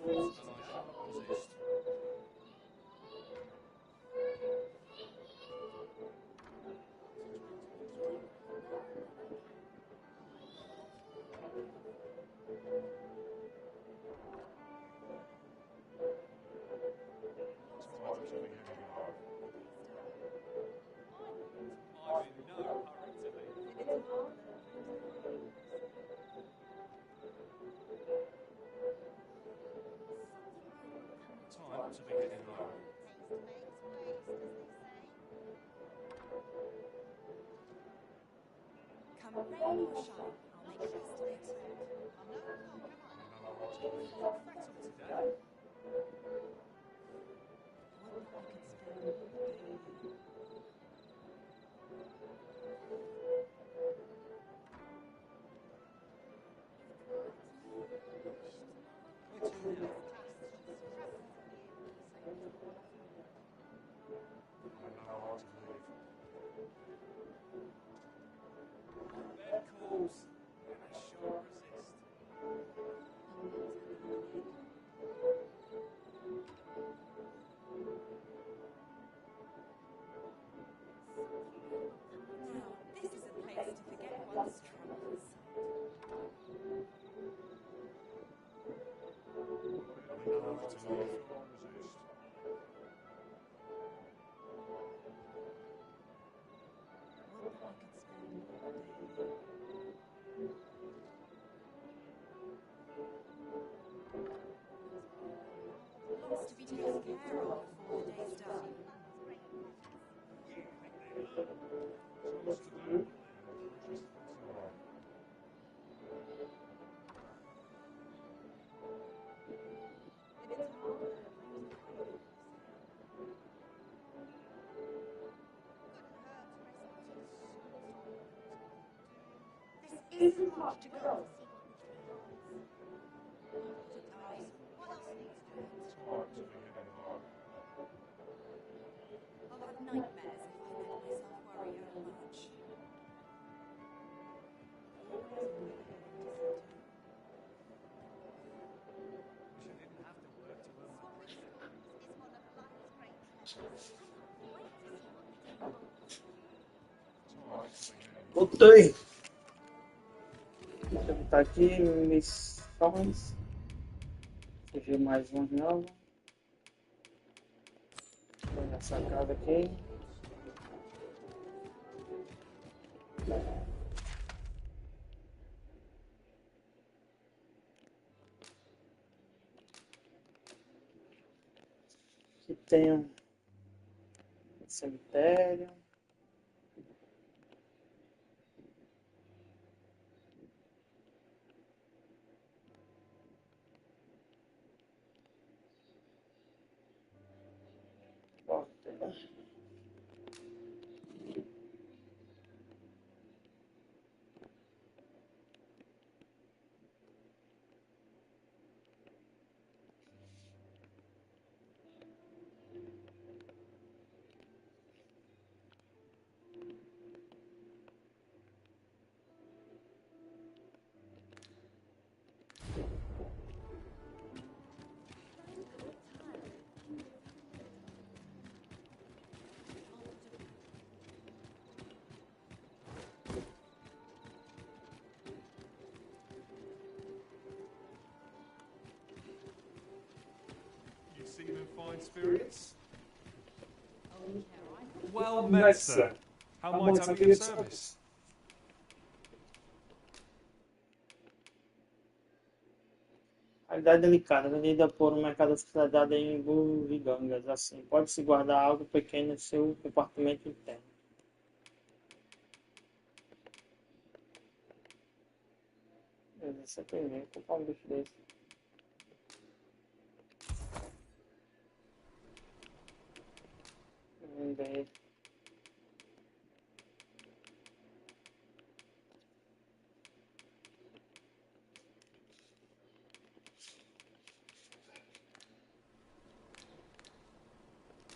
Time to be heading home. Come rain or shine, I'll make the best of it. Today. Bed calls, and I shan't resist. Now, this is a place to forget one's troubles. Lots to be taken care of before the day's done. This isn't much to go. I'll have nightmares if I let myself worry over much. Wish I didn't have to work to earn my bread. Voltei. Deixa eu botar aqui missões. Surgiu mais uma nova. Vou na sacada aqui. Aqui tem um cemitério. You seem in fine spirits. Well met, sir. How might I be of service? Qualidade delicada, vendida por um mercado especializado em bugigangas. Assim, pode-se guardar algo pequeno em seu compartimento interno. Esse aqui mesmo, vou comprar um bicho desse. Vender.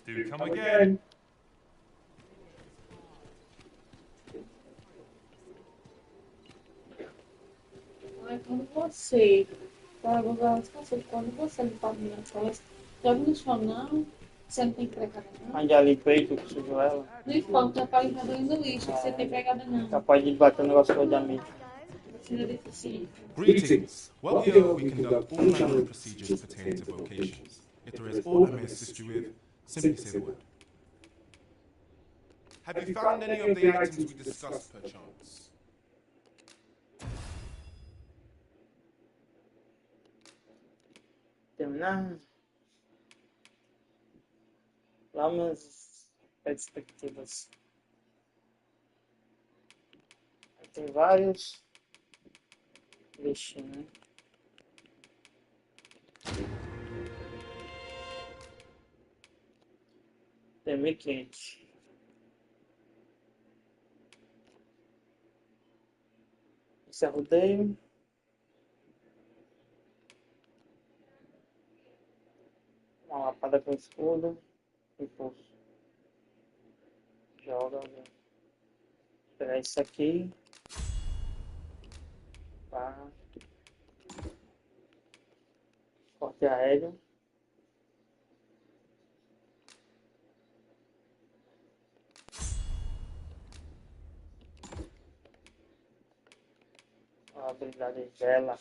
Do come again. Ai, como você. Tá, Google, descansou quando você limpar a minha testa. Joga no chão, não. Você não tem pregada, não. Mas já limpei, tu sujou ela. Não importa, para limpar dentro do lixo, você tem pregada, não. Capaz de bater no negócio todo da mente. Você é deficiente. Greetings. Well, here we conduct all manner of procedures pertaining to vocations. If there is aught I may assist you with, simply say the word. Have you found any of the items we discussed, perchance? Terminar. Vamos perspectivas. Tem vários. Vixe, né? Tem 1.500. Esse é rodeio. Uma lapada com escudo. Impulso. Joga. Vou pegar isso aqui. Pá. Corte aéreo. A habilidade dela.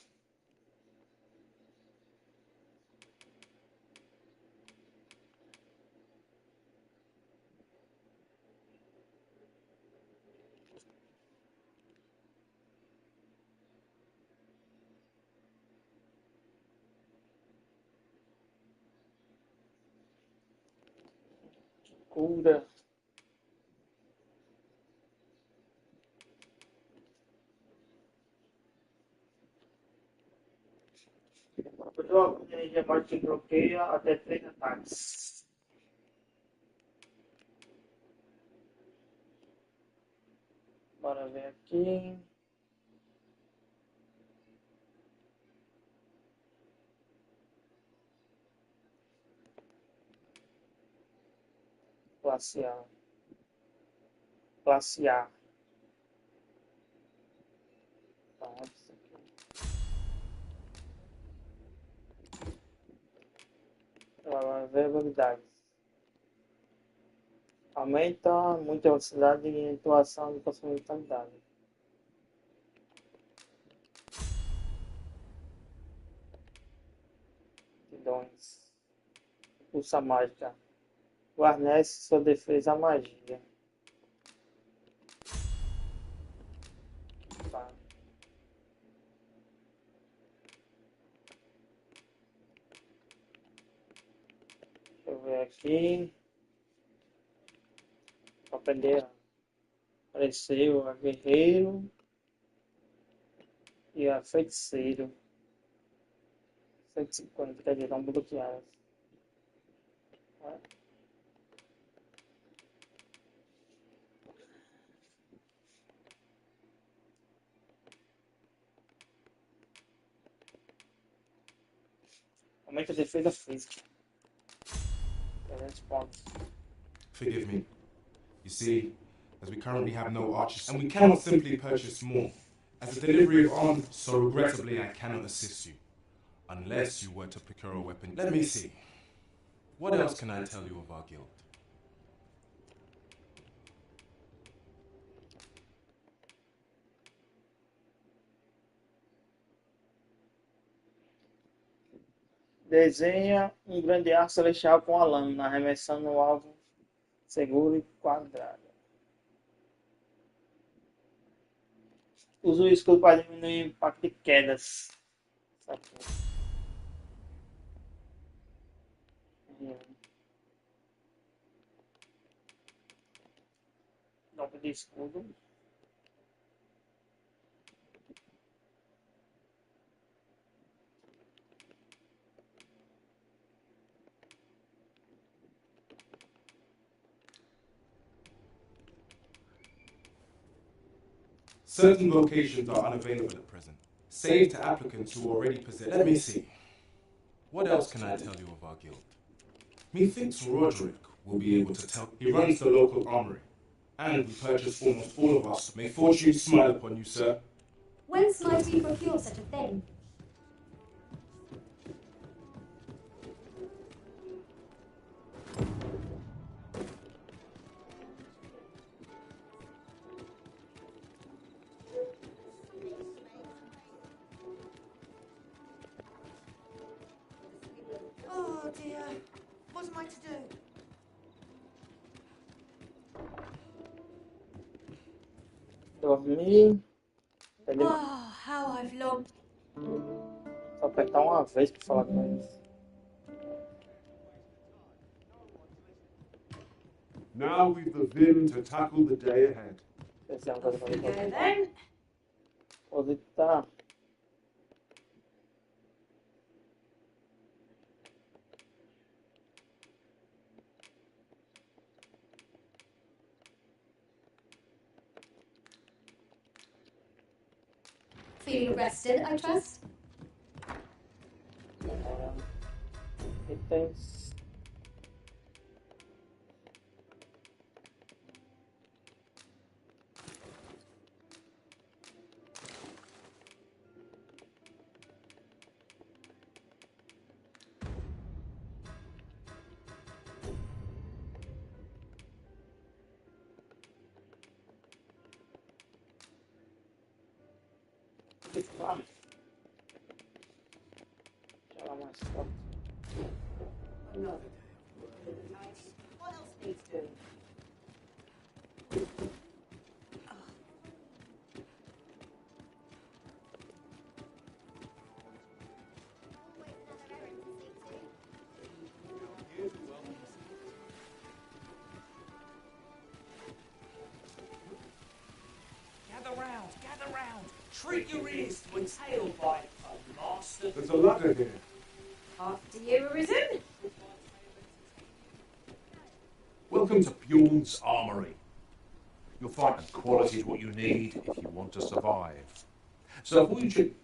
Cura. O jogo de energia morte bloqueia até 3 ataques. Bora ver aqui. Classe A. Classe A. Então, isso aqui. Ela vai ver habilidades. Aumenta muito a velocidade e atuação de possibilidade. Dons. Pulsa mágica. Guarnece sua defesa à magia. Tá. Deixa eu ver aqui. Para aprender. Apareceu a guerreiro e a feiticeiro. 150, quer dizer, estão bloqueadas. Aumenta a defesa física. 300 pontos. Forgive me. You see, as we currently have no archers, and we cannot simply purchase more. As a delivery of arms, so regrettably I cannot assist you. Unless you were to procure a weapon. Let me see. What else can I tell you of our guild? Desenha um grande arco celestial com a lâmina, arremessando o alvo seguro e quadrado. Usa o escudo para diminuir o impacto de quedas. Dobra de escudo. Certain vocations are unavailable at present, save to applicants who already possess. Let me see. What else can I tell you of our guild? Methinks Roderick will be able to tell. He runs the local armory, and we purchase almost all of us. May fortune smile upon you, sir. Whence might we procure such a thing? Oh dear. What am I to do? Dormir. Oh, how I've longed. Só apertar uma vez pra falar com eles. Now we've the vim to tackle the day ahead. Essa é uma coisa pra mim. Okay then. Onde tá? Feeling rested, I trust? Itens. Tirar mais foto. Another day of work. Nice. What else needs doing? Gather round. Treat your ears to a tale by a master. There's a ladder here. After you, Arisen. Welcome to Bjorn's Armory. You'll find quality is what you need if you want to survive. So if we should...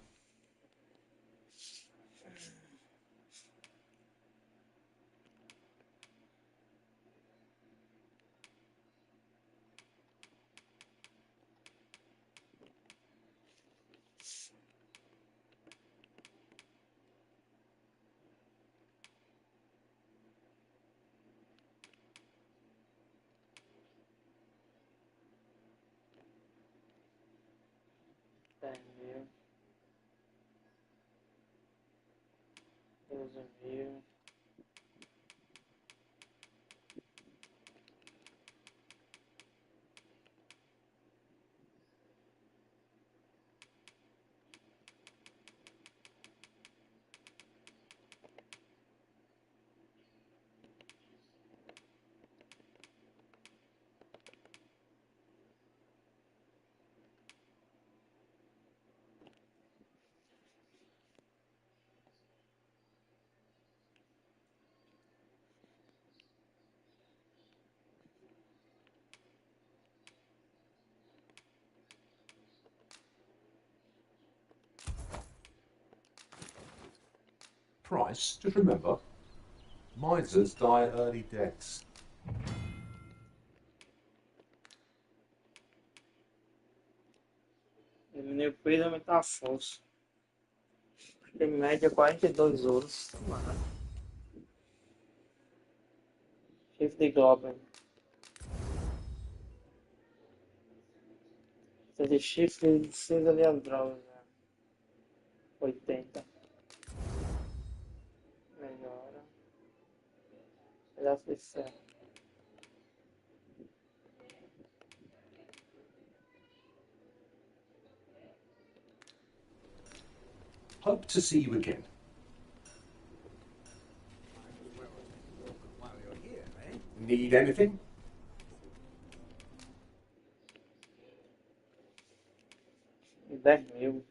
Envio. Deus envio. Price, just remember, misers die early deaths. Diminuir o peso e aumentar a força. Tem média 42 ouros. Tomara. Shift de Goblin. Precisa de shift de cinza de Android. 80. Melhora. Pedaço de ferro. Hope to see you again. While you're here, eh? Need anything? E 10.000.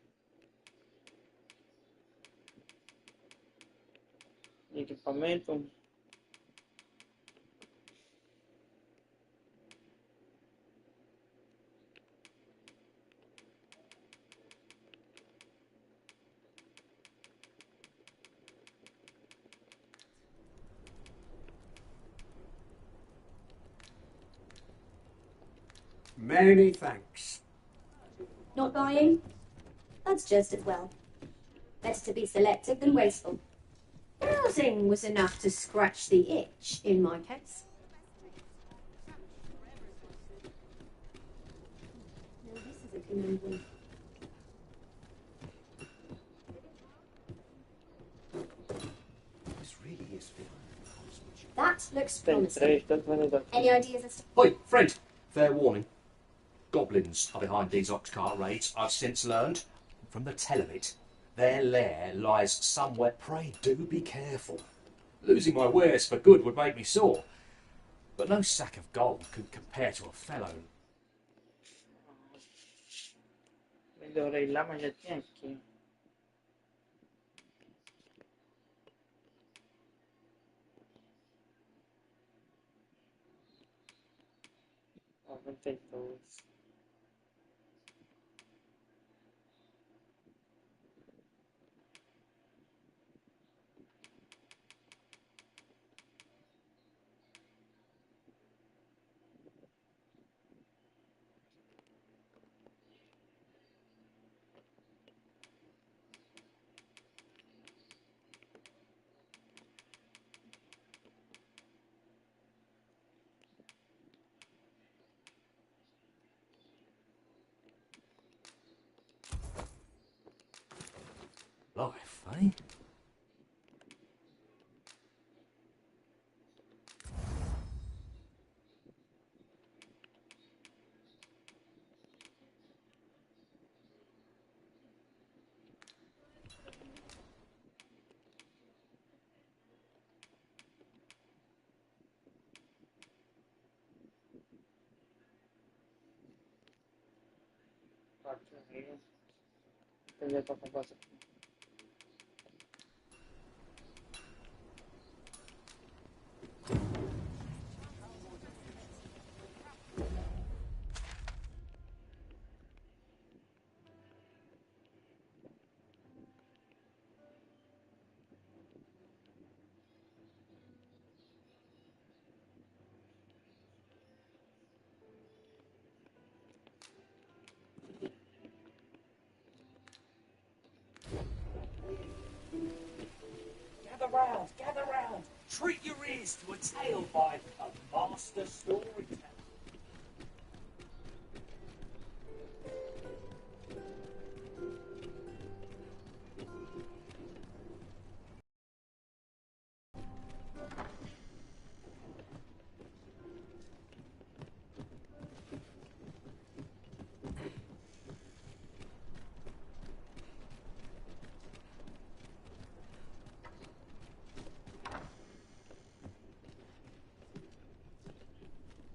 Equipamento. Many thanks. Not buying? That's just as well. Better to be selective than wasteful. Browsing was enough to scratch the itch in my case. No, this is a conundrum. This really is fit. That looks Tem promising. 3, tanto vendedor. Any ideas as to... Oi, friend! Fair warning. Goblins are behind these oxcart raids, I've since learned. From the tell of it, their lair lies somewhere. Pray do be careful. Losing my wares for good would make me sore. But no sack of gold could compare to a fellow. Melhorei lá, mas já tinha aqui. Noventa e dois. Life, eh? Entendeu pra comprar aqui. Gather round. Treat your ears to a tale by a master storyteller.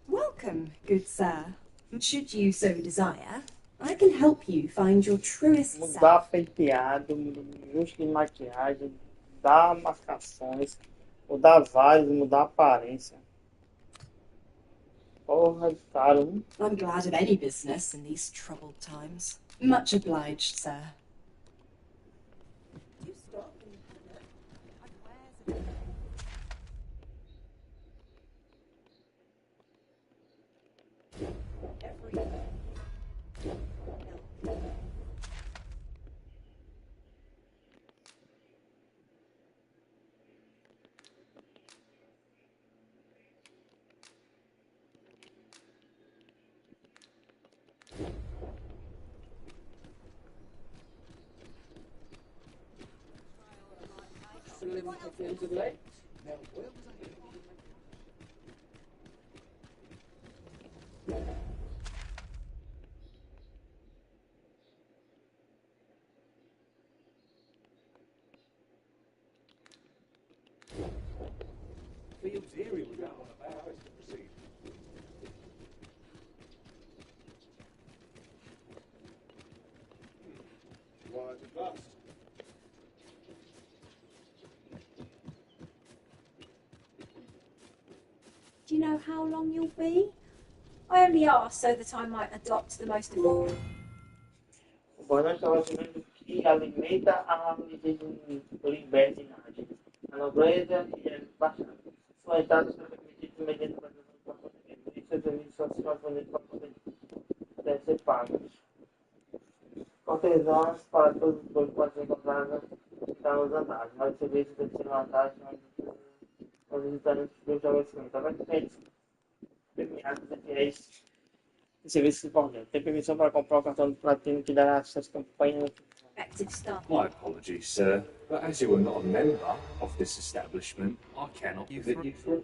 Welcome, good sir. Should you so desire, I can help you find your truest Mudar self. penteado, ajuste de maquiagem, mudar marcações, mudar vales, mudar aparência. Porra, caro. Hein? I'm glad of any business in these troubled times. Much obliged, sir. Fields area was out on about how it's to proceed. Why is it bust? Do you know how long you'll be? I only asked so that I might adopt the most affordable. O banana é o alimento que alimenta a libertinagem, a nobreza e a baixada. Sua entrada será permitida mediante a procedimento. Isso é serviço satisfatório para poder deve ser pagos. Cortesãos para todos os dois podem ser encontrados nos andares, mas o serviço deve ser vantagem aos visitantes do estabelecimento. Também premiados e fiéis de serviços importantes. Tem permissão para comprar o cartão de platino que dará acesso à campanha. prospective staff. My apologies, sir, but as you are not a member of this establishment, I cannot permit you through.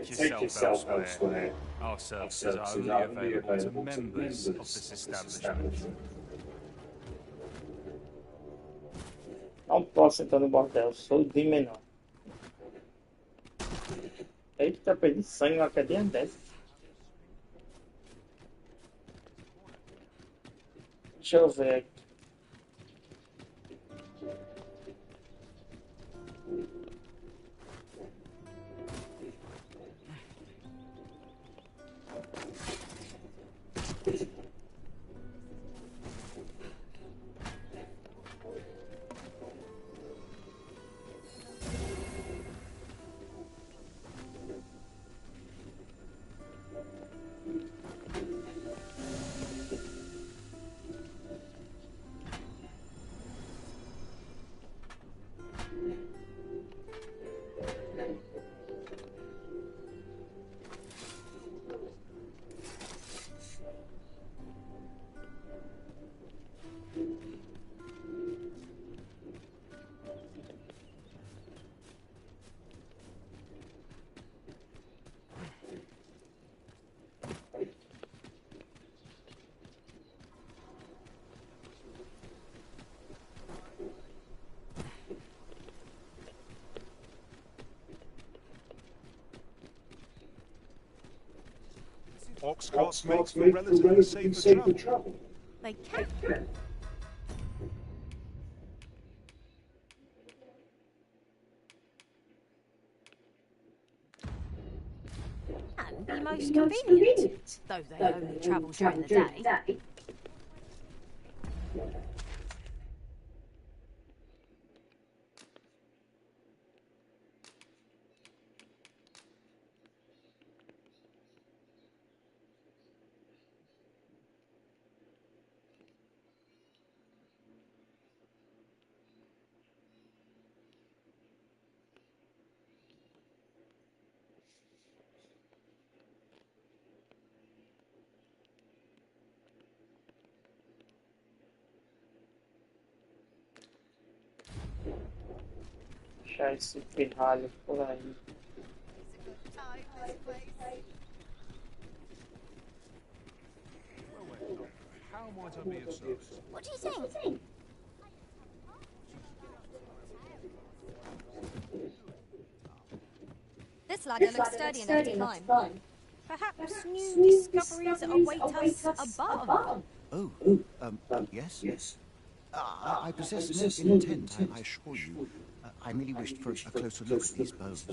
Take yourself elsewhere. Our services are only available to members of this establishment. Não posso entrar no bordel, sou de menor. Eita, perdi sangue na cadeia dessa. Deixa eu ver aqui. Ox carts make for relatively safer travel. They can. And be most convenient, though they only travel during the day. Deixar esse pirralho por aí. How might I be of service? What do you think? This ladder looks sturdy enough to climb. Perhaps new discoveries await us above. Oh, yes? I possess no intent, I assure you. I merely wished for a closer look at these bones.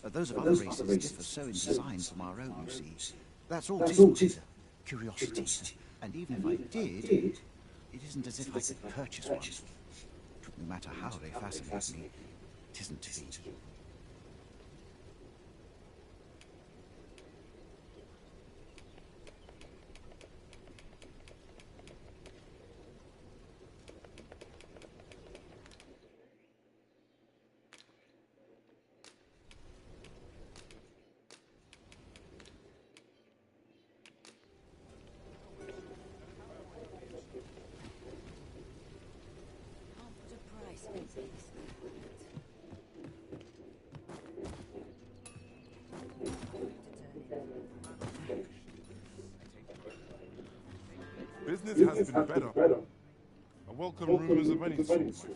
Those of other races differ so in design from our own, you see. That's all it is, curiosity. And even if I did, it isn't as if I could purchase one. No matter how they fascinate me, it isn't to be. Business has been better. I welcome rumors of any sort, my friend.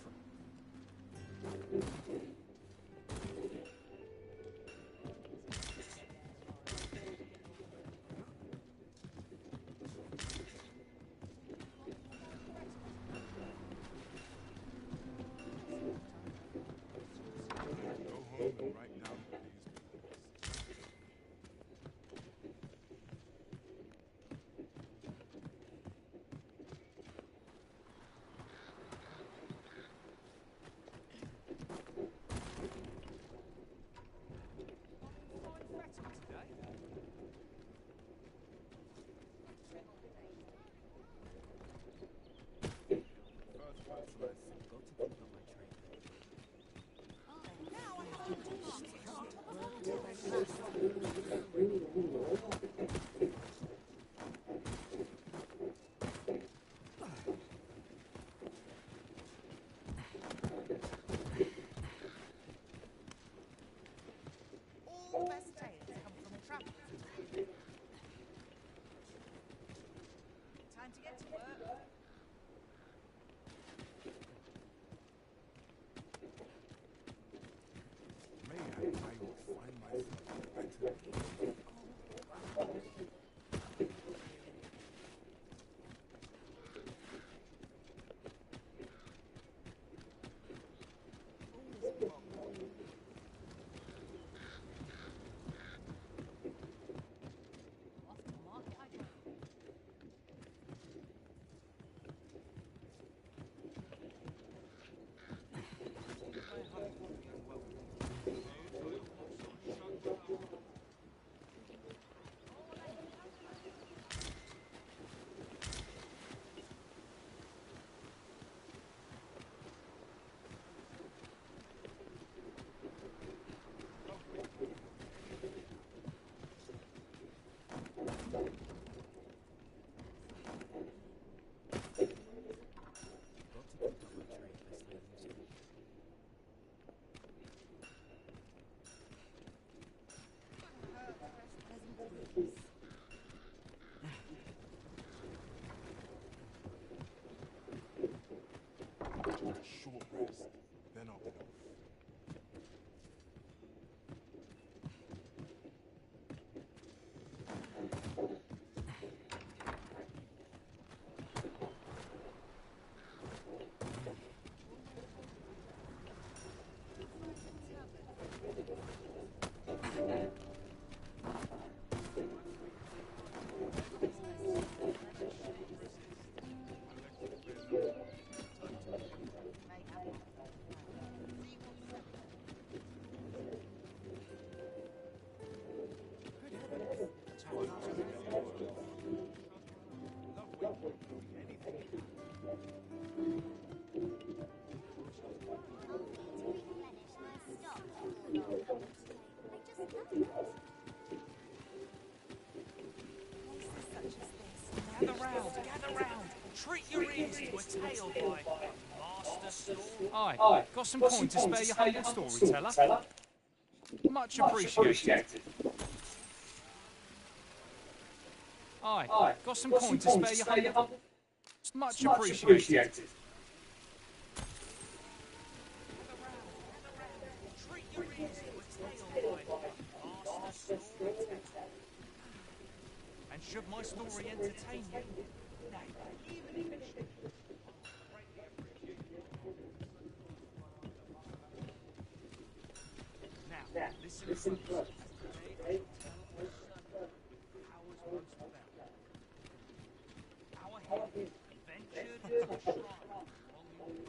Short rest, then I'll be off. Gather round. Treat your ears to a tale by Master Story. Aye, got some coin to spare your humble storyteller? Much appreciated. Aye, got some coin to spare your humble... Much appreciated. Treat your ears to a tale by Master Storyteller. And should my story entertain you, now, listen close. Today I shall tell powers once without. Our hero adventured to a shrine long in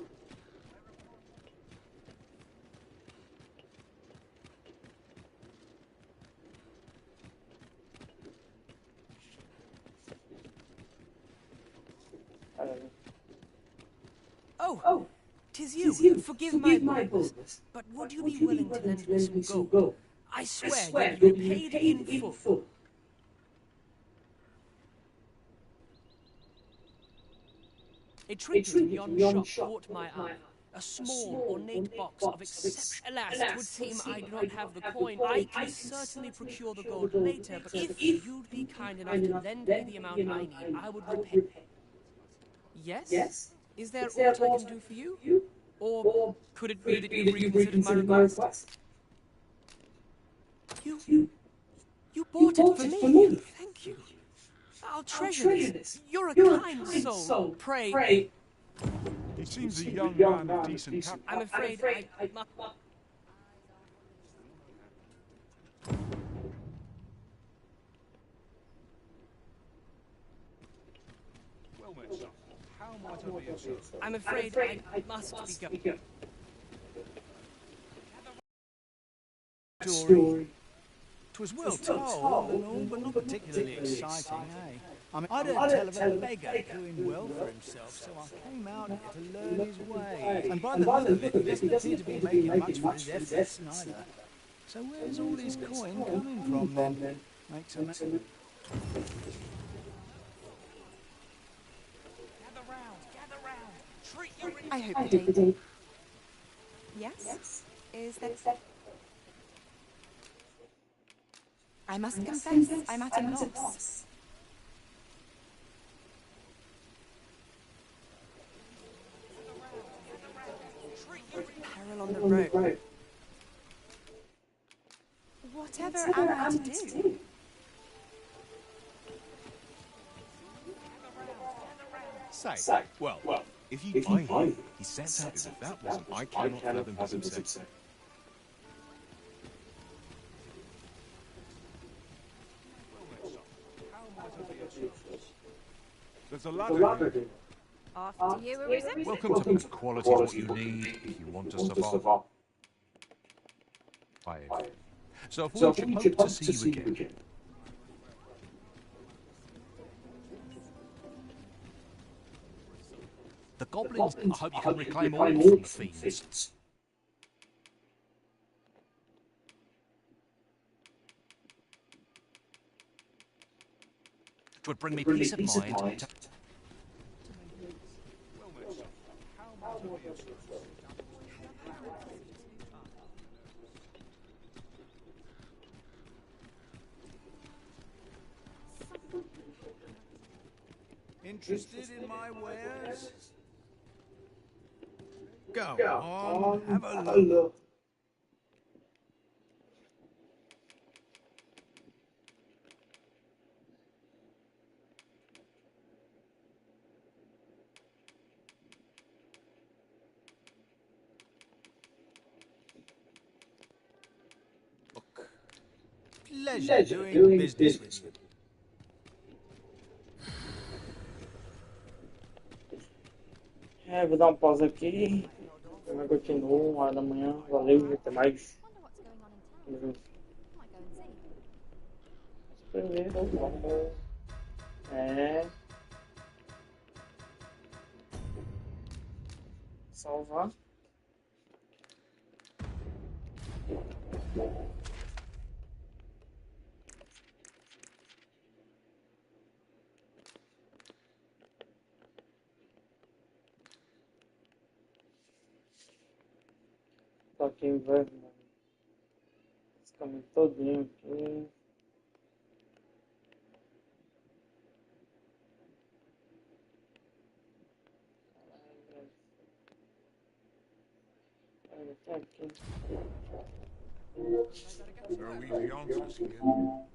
Oh, 'tis you. Forgive my boldness, but would you be willing to lend me some gold? I swear you'll be paid in full. A trinket in yon shop caught my eye. A small, ornate box of exception. Alas, 'twould seem I do not have the coin. I can certainly procure the gold later, but if you'd be kind enough to lend me the amount I need, I would repay. Yes? Is there aught I can do for you? Or could it be that you reconsidered my request? You bought it for me. Thank you. I'll treasure this. You're a kind soul. Pray. He seems a young man of decent capital. I'm afraid I must... Well met, son. How might I be of service? I'm afraid I must be going. Story. 'Twas well told and all, but not particularly exciting, eh? I mean, I don't tell of a beggar doing well for himself, so I came out here to learn his ways. And by the look of it, he doesn't appear to be making much for his efforts neither. So where's all his coin coming from then? Makes a mess. I hope the day. Yes? Is that... I must confess, I'm at a loss. Peril on the road. Whatever am I to do. Say, well, if you find him, he sets out as if that wasn't I cannot fathom his obsession. There's a ladder here. After you, Arisen. Welcome to quality is what you need if you want to survive. So if we should hope to see you again. The goblins, I hope you can reclaim all from the fiends. It would bring me peace of mind to... Interested in my wares? Go on, have a look. Pleasure doing business with you. Vou dar um pause aqui. Eu continuo, 1 hora da manhã. Valeu, até mais. Primeiro, vamos. Salvar. Tô aqui em verde, mano. Esse caminho todinho aqui. So easy answers here.